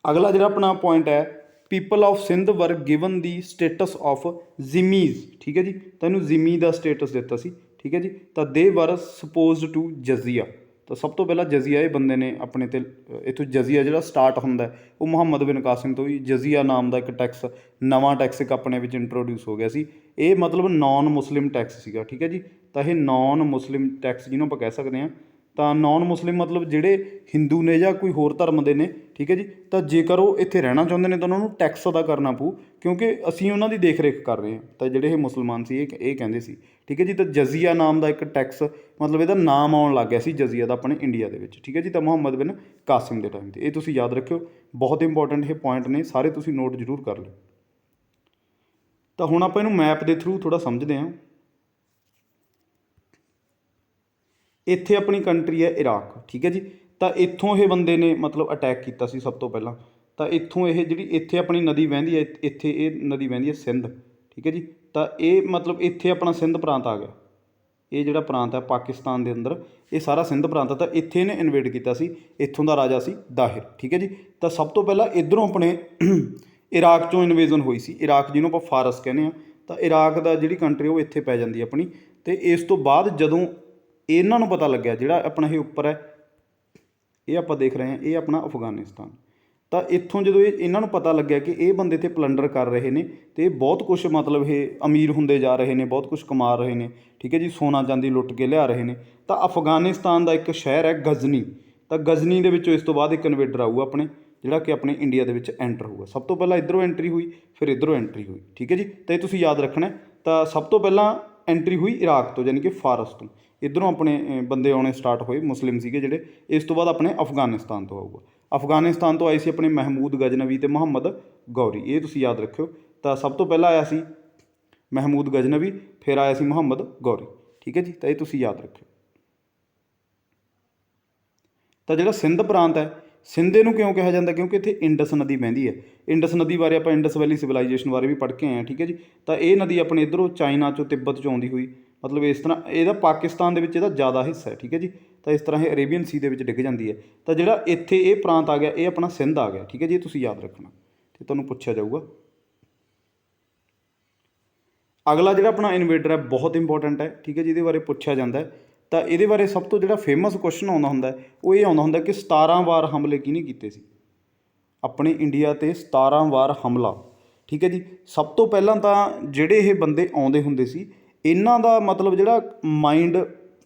ਅਗਲਾ ਜਿਹੜਾ ਆਪਣਾ ਪੁਆਇੰਟ ਹੈ, ਪੀਪਲ ਆਫ ਸਿੰਧ ਵਰ ਗਿਵਨ ਦੀ ਸਟੇਟਸ ਆਫ ਜ਼ਿਮੀਜ਼। ਠੀਕ ਹੈ ਜੀ। ਤਾਂ ਇਹਨੂੰ ਜ਼ਿਮੀ ਦਾ ਸਟੇਟਸ ਦਿੱਤਾ ਸੀ। ਠੀਕ ਹੈ ਜੀ। ਤਾਂ ਦੇ ਵਰ ਸਪੋਜ਼ਡ ਟੂ ਜਜ਼ੀਆ। ਤਾਂ ਸਭ ਤੋਂ ਪਹਿਲਾਂ ਜਜ਼ੀਆ ਇਹ ਬੰਦੇ ਨੇ ਆਪਣੇ 'ਤੇ, ਇੱਥੋਂ ਜਜ਼ੀਆ ਜਿਹੜਾ ਸਟਾਰਟ ਹੁੰਦਾ ਉਹ ਮੁਹੰਮਦ ਬਿਨ ਕਾਸਿਮ ਤੋਂ ਹੀ। ਜਜ਼ੀਆ ਨਾਮ ਦਾ ਇੱਕ ਟੈਕਸ, ਨਵਾਂ ਟੈਕਸ ਇੱਕ ਆਪਣੇ ਵਿੱਚ ਇੰਟਰੋਡਿਊਸ ਹੋ ਗਿਆ ਸੀ। ਇਹ ਮਤਲਬ ਨੋਨ ਮੁਸਲਿਮ ਟੈਕਸ ਸੀਗਾ। ਠੀਕ ਹੈ ਜੀ। ਤਾਂ ਇਹ ਨੋਨ ਮੁਸਲਿਮ ਟੈਕਸ ਜਿਹਨੂੰ ਆਪਾਂ ਕਹਿ ਸਕਦੇ ਹਾਂ। ਤਾਂ ਨੋਨ ਮੁਸਲਿਮ ਮਤਲਬ ਜਿਹੜੇ ਹਿੰਦੂ ਨੇ ਜਾਂ ਕੋਈ ਹੋਰ ਧਰਮ ਦੇ ਨੇ। ਠੀਕ ਹੈ ਜੀ। ਤਾਂ ਜੇਕਰ ਉਹ ਇੱਥੇ ਰਹਿਣਾ ਚਾਹੁੰਦੇ ਨੇ ਤਾਂ ਉਹਨਾਂ ਨੂੰ ਟੈਕਸ ਅਦਾ ਕਰਨਾ ਪਊ, ਕਿਉਂਕਿ ਅਸੀਂ ਉਹਨਾਂ ਦੀ ਦੇਖ ਰੇਖ ਕਰ ਰਹੇ ਹਾਂ। ਤਾਂ ਜਿਹੜੇ ਇਹ ਮੁਸਲਮਾਨ ਸੀ ਇਹ ਕਹਿੰਦੇ ਸੀ। ਠੀਕ ਹੈ ਜੀ। ਤਾਂ ਜਜ਼ੀਆ ਨਾਮ ਦਾ ਇੱਕ ਟੈਕਸ, ਮਤਲਬ ਇਹਦਾ ਨਾਮ ਆਉਣ ਲੱਗ ਗਿਆ ਸੀ ਜਜ਼ੀਆ ਦਾ ਆਪਣੇ ਇੰਡੀਆ ਦੇ ਵਿੱਚ। ਠੀਕ ਹੈ ਜੀ। ਤਾਂ ਮੁਹੰਮਦ ਬਿਨ ਕਾਸਿਮ ਦੇ ਟਾਈਮ 'ਤੇ, ਇਹ ਤੁਸੀਂ ਯਾਦ ਰੱਖਿਓ, ਬਹੁਤ ਇੰਪੋਰਟੈਂਟ ਇਹ ਪੁਆਇੰਟ ਨੇ, ਸਾਰੇ ਤੁਸੀਂ ਨੋਟ ਜ਼ਰੂਰ ਕਰ ਲਿਓ। ਤਾਂ ਹੁਣ ਆਪਾਂ ਇਹਨੂੰ ਮੈਪ ਦੇ ਥਰੂ ਥੋੜ੍ਹਾ ਸਮਝਦੇ ਹਾਂ। ਇੱਥੇ ਆਪਣੀ ਕੰਟਰੀ ਹੈ ਇਰਾਕ। ਠੀਕ ਹੈ ਜੀ। ਤਾਂ ਇੱਥੋਂ ਇਹ ਬੰਦੇ ਨੇ ਮਤਲਬ ਅਟੈਕ ਕੀਤਾ ਸੀ ਸਭ ਤੋਂ ਪਹਿਲਾਂ। ਤਾਂ ਇੱਥੋਂ ਇਹ ਜਿਹੜੀ ਇੱਥੇ ਆਪਣੀ ਨਦੀ ਵਹਿੰਦੀ ਹੈ, ਇੱਥੇ ਇਹ ਨਦੀ ਵਹਿੰਦੀ ਹੈ ਸਿੰਧ। ਠੀਕ ਹੈ ਜੀ। ਤਾਂ ਇਹ ਮਤਲਬ ਇੱਥੇ ਆਪਣਾ ਸਿੰਧ ਪ੍ਰਾਂਤ ਆ ਗਿਆ। ਇਹ ਜਿਹੜਾ ਪ੍ਰਾਂਤ ਹੈ ਪਾਕਿਸਤਾਨ ਦੇ ਅੰਦਰ, ਇਹ ਸਾਰਾ ਸਿੰਧ ਪ੍ਰਾਂਤ ਤਾਂ ਇੱਥੇ ਇਹਨੇ ਇਨਵੇਡ ਕੀਤਾ ਸੀ। ਇੱਥੋਂ ਦਾ ਰਾਜਾ ਸੀ ਦਾਹਿਰ, ਠੀਕ ਹੈ ਜੀ। ਤਾਂ ਸਭ ਤੋਂ ਪਹਿਲਾਂ ਇੱਧਰੋਂ ਆਪਣੇ ਇਰਾਕ 'ਚੋਂ ਇਨਵੇਜ਼ਨ ਹੋਈ ਸੀ। ਇਰਾਕ ਜਿਹਨੂੰ ਆਪਾਂ ਫਾਰਸ ਕਹਿੰਦੇ ਹਾਂ, ਤਾਂ ਇਰਾਕ ਦਾ ਜਿਹੜੀ ਕੰਟਰੀ ਉਹ ਇੱਥੇ ਪੈ ਜਾਂਦੀ ਆਪਣੀ। ਅਤੇ ਇਸ ਤੋਂ ਬਾਅਦ ਜਦੋਂ ਇਹਨਾਂ ਨੂੰ ਪਤਾ ਲੱਗਿਆ, ਜਿਹੜਾ ਆਪਣਾ ਇਹ ਉੱਪਰ ਹੈ, ਇਹ ਆਪਾਂ ਦੇਖ ਰਹੇ ਹਾਂ, ਇਹ ਆਪਣਾ ਅਫਗਾਨਿਸਤਾਨ। ਤਾਂ ਇੱਥੋਂ ਜਦੋਂ ਇਹਨਾਂ ਨੂੰ ਪਤਾ ਲੱਗਿਆ ਕਿ ਇਹ ਬੰਦੇ ਇੱਥੇ ਪਲੰਡਰ ਕਰ ਰਹੇ ਨੇ ਅਤੇ ਇਹ ਬਹੁਤ ਕੁਛ ਮਤਲਬ ਇਹ ਅਮੀਰ ਹੁੰਦੇ ਜਾ ਰਹੇ ਨੇ, ਬਹੁਤ ਕੁਛ ਕਮਾ ਰਹੇ ਨੇ, ਠੀਕ ਹੈ ਜੀ, ਸੋਨਾ ਚਾਂਦੀ ਲੁੱਟ ਕੇ ਲਿਆ ਰਹੇ ਨੇ। ਤਾਂ ਅਫਗਾਨਿਸਤਾਨ ਦਾ ਇੱਕ ਸ਼ਹਿਰ ਹੈ ਗਜ਼ਨੀ। ਤਾਂ ਗਜ਼ਨੀ ਦੇ ਵਿੱਚੋਂ ਇਸ ਤੋਂ ਬਾਅਦ ਇੱਕ ਇਨਵੇਡਰ ਆਊਗਾ ਆਪਣੇ, ਜਿਹੜਾ ਕਿ ਆਪਣੇ ਇੰਡੀਆ ਦੇ ਵਿੱਚ ਐਂਟਰ ਹੋਊਗਾ। ਸਭ ਤੋਂ ਪਹਿਲਾਂ ਇੱਧਰੋਂ ਐਂਟਰੀ ਹੋਈ, ਫਿਰ ਇੱਧਰੋਂ ਐਂਟਰੀ ਹੋਈ, ਠੀਕ ਹੈ ਜੀ। ਤਾਂ ਇਹ ਤੁਸੀਂ ਯਾਦ ਰੱਖਣਾ। ਤਾਂ ਸਭ ਤੋਂ ਪਹਿਲਾਂ ਐਂਟਰੀ ਹੋਈ ਇਰਾਕ ਤੋਂ, ਯਾਨੀ ਕਿ ਫਾਰਸ ਤੋਂ। ਇੱਧਰੋਂ ਆਪਣੇ ਬੰਦੇ ਆਉਣੇ ਸਟਾਰਟ ਹੋਏ, ਮੁਸਲਿਮ ਸੀਗੇ ਜਿਹੜੇ। ਇਸ ਤੋਂ ਬਾਅਦ ਆਪਣੇ ਅਫਗਾਨਿਸਤਾਨ ਤੋਂ ਆਊਗਾ। ਅਫਗਾਨਿਸਤਾਨ ਤੋਂ ਆਏ ਸੀ ਆਪਣੇ ਮਹਿਮੂਦ ਗਜਨਵੀ ਅਤੇ ਮੁਹੰਮਦ ਗੌਰੀ, ਇਹ ਤੁਸੀਂ ਯਾਦ ਰੱਖਿਓ। ਤਾਂ ਸਭ ਤੋਂ ਪਹਿਲਾਂ ਆਇਆ ਸੀ ਮਹਿਮੂਦ ਗਜਨਵੀ, ਫਿਰ ਆਇਆ ਸੀ ਮੁਹੰਮਦ ਗੌਰੀ, ਠੀਕ ਹੈ ਜੀ। ਤਾਂ ਇਹ ਤੁਸੀਂ ਯਾਦ ਰੱਖਿਓ। ਤਾਂ ਜਿਹੜਾ ਸਿੰਧ ਪ੍ਰਾਂਤ ਹੈ, ਸਿੰਧ ਨੂੰ ਕਿਉਂ ਕਿਹਾ ਜਾਂਦਾ? ਕਿਉਂਕਿ ਇੱਥੇ ਇੰਡਸ ਨਦੀ ਵਹਿੰਦੀ ਹੈ। ਇੰਡਸ ਨਦੀ ਬਾਰੇ ਆਪਾਂ ਇੰਡਸ ਵੈਲੀ ਸਿਵਲਾਈਜੇਸ਼ਨ ਬਾਰੇ ਵੀ ਪੜ੍ਹ ਕੇ ਆਏ ਹਾਂ, ਠੀਕ ਹੈ ਜੀ। ਤਾਂ ਇਹ ਨਦੀ ਆਪਣੇ ਇੱਧਰੋਂ ਚਾਈਨਾ 'ਚੋਂ, ਤਿੱਬਤ 'ਚੋਂ ਆਉਂਦੀ ਹੋਈ, ਮਤਲਬ ਇਸ ਤਰ੍ਹਾਂ ਇਹਦਾ ਪਾਕਿਸਤਾਨ ਦੇ ਵਿੱਚ ਇਹਦਾ ਜ਼ਿਆਦਾ ਹਿੱਸਾ ਹੈ, ਠੀਕ ਹੈ ਜੀ। ਤਾਂ ਇਸ ਤਰ੍ਹਾਂ ਇਹ ਅਰੇਬੀਅਨ ਸੀ ਦੇ ਵਿੱਚ ਡਿੱਗ ਜਾਂਦੀ ਹੈ। ਤਾਂ ਜਿਹੜਾ ਇੱਥੇ ਇਹ ਪ੍ਰਾਂਤ ਆ ਗਿਆ, ਇਹ ਆਪਣਾ ਸਿੰਧ ਆ ਗਿਆ, ਠੀਕ ਹੈ ਜੀ। ਇਹ ਤੁਸੀਂ ਯਾਦ ਰੱਖਣਾ ਅਤੇ ਤੁਹਾਨੂੰ ਪੁੱਛਿਆ ਜਾਊਗਾ। ਅਗਲਾ ਜਿਹੜਾ ਆਪਣਾ ਇਨਵੇਡਰ ਹੈ ਬਹੁਤ ਇੰਪੋਰਟੈਂਟ ਹੈ, ਠੀਕ ਹੈ ਜੀ, ਇਹਦੇ ਬਾਰੇ ਪੁੱਛਿਆ ਜਾਂਦਾ ਹੈ। ਤਾਂ ਇਹਦੇ ਬਾਰੇ ਸਭ ਤੋਂ ਜਿਹੜਾ ਫੇਮਸ ਕੁਐਸਚਨ ਆਉਂਦਾ ਹੁੰਦਾ ਉਹ ਇਹ ਆਉਂਦਾ ਹੁੰਦਾ ਕਿ 17 ਵਾਰ ਹਮਲੇ ਕਿਹਨੇ ਕੀਤੇ ਸੀ ਆਪਣੇ ਇੰਡੀਆ 'ਤੇ? 17 ਵਾਰ ਹਮਲਾ, ਠੀਕ ਹੈ ਜੀ। ਸਭ ਤੋਂ ਪਹਿਲਾਂ ਤਾਂ ਜਿਹੜੇ ਇਹ ਬੰਦੇ ਆਉਂਦੇ ਹੁੰਦੇ ਸੀ, ਇਹਨਾਂ ਦਾ ਮਤਲਬ ਜਿਹੜਾ ਮਾਈਂਡ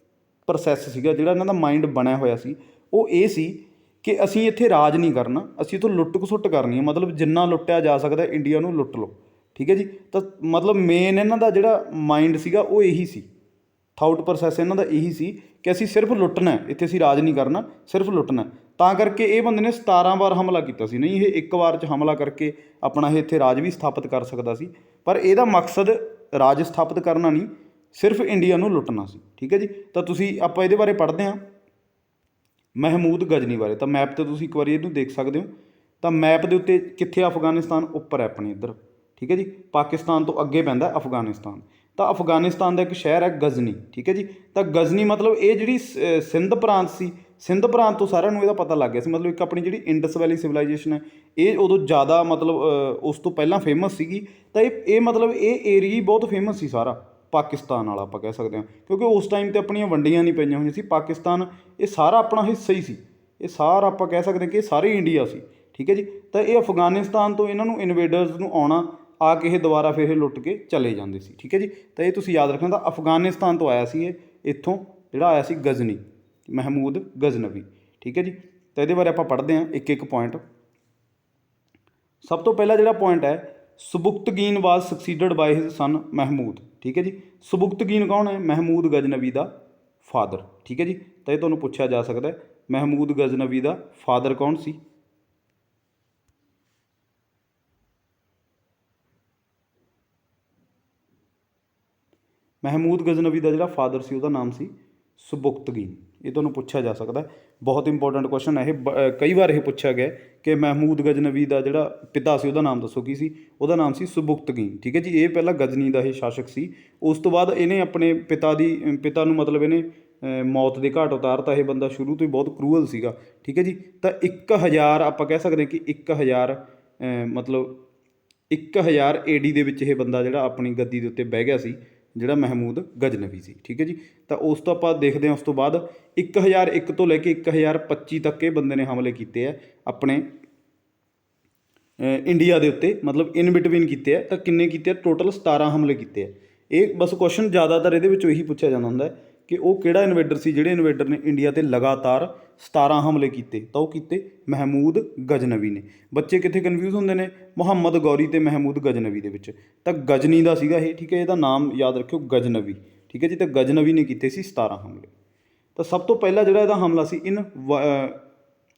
ਪ੍ਰੋਸੈਸ ਸੀਗਾ, ਜਿਹੜਾ ਇਹਨਾਂ ਦਾ ਮਾਈਂਡ ਬਣਿਆ ਹੋਇਆ ਸੀ, ਉਹ ਇਹ ਸੀ ਕਿ ਅਸੀਂ ਇੱਥੇ ਰਾਜ ਨਹੀਂ ਕਰਨਾ, ਅਸੀਂ ਇੱਥੋਂ ਲੁੱਟ ਖਸੁੱਟ ਕਰਨੀ ਹੈ। ਮਤਲਬ ਜਿੰਨਾ ਲੁੱਟਿਆ ਜਾ ਸਕਦਾ ਇੰਡੀਆ ਨੂੰ ਲੁੱਟ ਲਓ, ਠੀਕ ਹੈ ਜੀ। ਤਾਂ ਮਤਲਬ ਮੇਨ ਇਹਨਾਂ ਦਾ ਜਿਹੜਾ ਮਾਈਂਡ ਸੀਗਾ ਉਹ ਇਹੀ ਸੀ, ਥਾਊਟ ਪ੍ਰੋਸੈਸ ਇਹਨਾਂ ਦਾ ਇਹੀ ਸੀ ਕਿ ਅਸੀਂ ਸਿਰਫ ਲੁੱਟਣਾ, ਇੱਥੇ ਅਸੀਂ ਰਾਜ ਨਹੀਂ ਕਰਨਾ, ਸਿਰਫ ਲੁੱਟਣਾ। ਤਾਂ ਕਰਕੇ ਇਹ ਬੰਦੇ ਨੇ 17 ਵਾਰ ਹਮਲਾ ਕੀਤਾ ਸੀ। ਨਹੀਂ, ਇਹ ਇੱਕ ਵਾਰ 'ਚ ਹਮਲਾ ਕਰਕੇ ਆਪਣਾ ਇਹ ਇੱਥੇ ਰਾਜ ਵੀ ਸਥਾਪਿਤ ਕਰ ਸਕਦਾ ਸੀ, ਪਰ ਇਹਦਾ ਮਕਸਦ ਰਾਜ ਸਥਾਪਿਤ ਕਰਨਾ ਨਹੀਂ, ਸਿਰਫ ਇੰਡੀਆ ਨੂੰ ਲੁੱਟਣਾ ਸੀ, ਠੀਕ ਹੈ ਜੀ। ਤਾਂ ਤੁਸੀਂ ਆਪਾਂ ਇਹਦੇ ਬਾਰੇ ਪੜ੍ਹਦੇ ਹਾਂ ਮਹਿਮੂਦ ਗਜਨੀ ਬਾਰੇ। ਤਾਂ ਮੈਪ 'ਤੇ ਤੁਸੀਂ ਇੱਕ ਵਾਰੀ ਇਹਨੂੰ ਦੇਖ ਸਕਦੇ ਹੋ। ਤਾਂ ਮੈਪ ਦੇ ਉੱਤੇ ਕਿੱਥੇ ਅਫਗਾਨਿਸਤਾਨ? ਉੱਪਰ ਹੈ ਆਪਣੇ ਇੱਧਰ, ਠੀਕ ਹੈ ਜੀ। ਪਾਕਿਸਤਾਨ ਤੋਂ ਅੱਗੇ ਪੈਂਦਾ ਅਫਗਾਨਿਸਤਾਨ। ਤਾਂ ਅਫਗਾਨਿਸਤਾਨ ਦਾ ਇੱਕ ਸ਼ਹਿਰ ਹੈ ਗਜ਼ਨੀ, ਠੀਕ ਹੈ ਜੀ। ਤਾਂ ਗਜ਼ਨੀ ਮਤਲਬ ਇਹ ਜਿਹੜੀ ਸਿੰਧ ਪ੍ਰਾਂਤ ਸੀ, ਸਿੰਧ ਪ੍ਰਾਂਤ ਤੋਂ ਸਾਰਿਆਂ ਨੂੰ ਇਹਦਾ ਪਤਾ ਲੱਗ ਗਿਆ ਸੀ। ਮਤਲਬ ਇੱਕ ਆਪਣੀ ਜਿਹੜੀ ਇੰਡਸ ਵੈਲੀ ਸਿਵਲਾਈਜੇਸ਼ਨ ਹੈ, ਇਹ ਉਦੋਂ ਜ਼ਿਆਦਾ ਮਤਲਬ ਉਸ ਤੋਂ ਪਹਿਲਾਂ ਫੇਮਸ ਸੀਗੀ। ਤਾਂ ਇਹ ਮਤਲਬ ਇਹ ਏਰੀਆ ਹੀ ਬਹੁਤ ਫੇਮਸ ਸੀ ਸਾਰਾ ਪਾਕਿਸਤਾਨ ਵਾਲਾ, ਆਪਾਂ ਕਹਿ ਸਕਦੇ ਹਾਂ, ਕਿਉਂਕਿ ਉਸ ਟਾਈਮ 'ਤੇ ਆਪਣੀਆਂ ਵੰਡੀਆਂ ਨਹੀਂ ਪਈਆਂ ਹੋਈਆਂ ਸੀ। ਪਾਕਿਸਤਾਨ ਇਹ ਸਾਰਾ ਆਪਣਾ ਹਿੱਸਾ ਹੀ ਸੀ, ਇਹ ਸਾਰਾ ਆਪਾਂ ਕਹਿ ਸਕਦੇ ਹਾਂ ਕਿ ਇਹ ਸਾਰੇ ਇੰਡੀਆ ਸੀ, ਠੀਕ ਹੈ ਜੀ। ਤਾਂ ਇਹ ਅਫਗਾਨਿਸਤਾਨ ਤੋਂ ਇਹਨਾਂ ਨੂੰ ਇਨਵੇਡਰਸ ਨੂੰ ਆਉਣਾ, ਆ ਕੇ ਇਹ ਦੁਬਾਰਾ ਫਿਰ ਇਹ ਲੁੱਟ ਕੇ ਚਲੇ ਜਾਂਦੇ ਸੀ, ਠੀਕ ਹੈ ਜੀ। ਤਾਂ ਇਹ ਤੁਸੀਂ ਯਾਦ ਰੱਖਣਾ। ਤਾਂ ਅਫਗਾਨਿਸਤਾਨ ਤੋਂ ਆਇਆ ਸੀ ਇਹ, ਇੱਥੋਂ ਜਿਹੜਾ ਆਇਆ ਸੀ ਗਜ਼ਨੀ, ਮਹਿਮੂਦ ਗਜ਼ਨਵੀ, ਠੀਕ ਹੈ ਜੀ। ਤਾਂ ਇਹਦੇ ਬਾਰੇ ਆਪਾਂ ਪੜ੍ਹਦੇ ਹਾਂ ਇੱਕ ਇੱਕ ਪੁਆਇੰਟ। ਸਭ ਤੋਂ ਪਹਿਲਾ ਜਿਹੜਾ ਪੁਆਇੰਟ ਹੈ, ਸਬੁਕਤਗੀਨ ਵਾਜ਼ ਸਕਸੀਡਡ ਬਾਈ ਹਿਜ਼ ਸਨ ਮਹਿਮੂਦ, ਠੀਕ ਹੈ ਜੀ। ਸਬੁਕਤਗੀਨ ਕੌਣ ਹੈ? ਮਹਿਮੂਦ ਗਜ਼ਨਵੀ ਦਾ ਫਾਦਰ, ਠੀਕ ਹੈ ਜੀ। ਤਾਂ ਇਹ ਤੁਹਾਨੂੰ ਪੁੱਛਿਆ ਜਾ ਸਕਦਾ, ਮਹਿਮੂਦ ਗਜ਼ਨਵੀ ਦਾ ਫਾਦਰ ਕੌਣ ਸੀ? ਮਹਿਮੂਦ ਗਜ਼ਨਵੀ ਦਾ ਜਿਹੜਾ ਫਾਦਰ ਸੀ ਉਹਦਾ ਨਾਮ ਸੀ ਸਬੁਕਤਗੀਨ। ਇਹ ਤੁਹਾਨੂੰ ਪੁੱਛਿਆ ਜਾ ਸਕਦਾ, ਬਹੁਤ ਇੰਪੋਰਟੈਂਟ ਕੁਐਸਚਨ ਹੈ ਇਹ। ਕਈ ਵਾਰ ਇਹ ਪੁੱਛਿਆ ਗਿਆ ਕਿ ਮਹਿਮੂਦ ਗਜ਼ਨਵੀ ਦਾ ਜਿਹੜਾ ਪਿਤਾ ਸੀ ਉਹਦਾ ਨਾਮ ਦੱਸੋ ਕੀ ਸੀ? ਉਹਦਾ ਨਾਮ ਸੀ ਸਬੁਕਤਗੀਨ, ਠੀਕ ਹੈ ਜੀ। ਇਹ ਪਹਿਲਾਂ ਗਜ਼ਨੀ ਦਾ ਇਹ ਸ਼ਾਸਕ ਸੀ। ਉਸ ਤੋਂ ਬਾਅਦ ਇਹਨੇ ਆਪਣੇ ਪਿਤਾ ਨੂੰ ਮਤਲਬ ਇਹਨੇ ਮੌਤ ਦੇ ਘਾਟ ਉਤਾਰਤਾ। ਇਹ ਬੰਦਾ ਸ਼ੁਰੂ ਤੋਂ ਹੀ ਬਹੁਤ ਕਰੂਅਲ ਸੀਗਾ, ਠੀਕ ਹੈ ਜੀ। ਤਾਂ 1000 ਆਪਾਂ ਕਹਿ ਸਕਦੇ ਹਾਂ ਕਿ 1000 ਮਤਲਬ 1000 AD ਦੇ ਵਿੱਚ ਇਹ ਬੰਦਾ ਜਿਹੜਾ ਆਪਣੀ ਗੱਦੀ ਦੇ ਉੱਤੇ ਬਹਿ ਗਿਆ ਸੀ, ਜਿਹੜਾ ਮਹਿਮੂਦ ਗਜ਼ਨਵੀ ਸੀ, ਠੀਕ ਹੈ ਜੀ। ਤਾਂ ਉਸ ਤੋਂ ਆਪਾਂ ਦੇਖਦੇ ਹਾਂ ਉਸ ਤੋਂ ਬਾਅਦ 1001 ਤੋਂ ਲੈ ਕੇ 1025 ਤੱਕ ਇਹ ਬੰਦੇ ਨੇ ਹਮਲੇ ਕੀਤੇ ਆ ਆਪਣੇ ਇੰਡੀਆ ਦੇ ਉੱਤੇ, ਮਤਲਬ ਇਨ ਬਿਟਵੀਨ ਕੀਤੇ ਆ। ਤਾਂ ਕਿੰਨੇ ਕੀਤੇ ਆ? ਟੋਟਲ 17 ਹਮਲੇ ਕੀਤੇ ਆ। ਇਹ ਬਸ ਕੁਐਸਚਨ ਜ਼ਿਆਦਾਤਰ ਇਹਦੇ ਵਿੱਚੋਂ ਇਹੀ ਪੁੱਛਿਆ ਜਾਂਦਾ ਹੁੰਦਾ ਕਿ ਉਹ ਕਿਹੜਾ ਇਨਵੇਡਰ ਸੀ ਜਿਹੜੇ ਇਨਵੇਡਰ ਨੇ ਇੰਡੀਆ 'ਤੇ ਲਗਾਤਾਰ 17 ਹਮਲੇ ਕੀਤੇ? ਤਾਂ ਉਹ ਕੀਤੇ ਮਹਿਮੂਦ ਗਜ਼ਨਵੀ ਨੇ। ਬੱਚੇ ਕਿੱਥੇ ਕਨਫਿਊਜ਼ ਹੁੰਦੇ ਨੇ ਮੁਹੰਮਦ ਗੌਰੀ ਅਤੇ ਮਹਿਮੂਦ ਗਜ਼ਨਵੀ ਦੇ ਵਿੱਚ। ਤਾਂ ਗਜ਼ਨੀ ਦਾ ਸੀਗਾ ਇਹ, ਠੀਕ ਹੈ। ਇਹਦਾ ਨਾਮ ਯਾਦ ਰੱਖਿਓ ਗਜ਼ਨਵੀ, ਠੀਕ ਹੈ ਜੀ। ਤਾਂ ਗਜ਼ਨਵੀ ਨੇ ਕੀਤੇ ਸੀ 17 ਹਮਲੇ। ਤਾਂ ਸਭ ਤੋਂ ਪਹਿਲਾਂ ਜਿਹੜਾ ਇਹਦਾ ਹਮਲਾ ਸੀ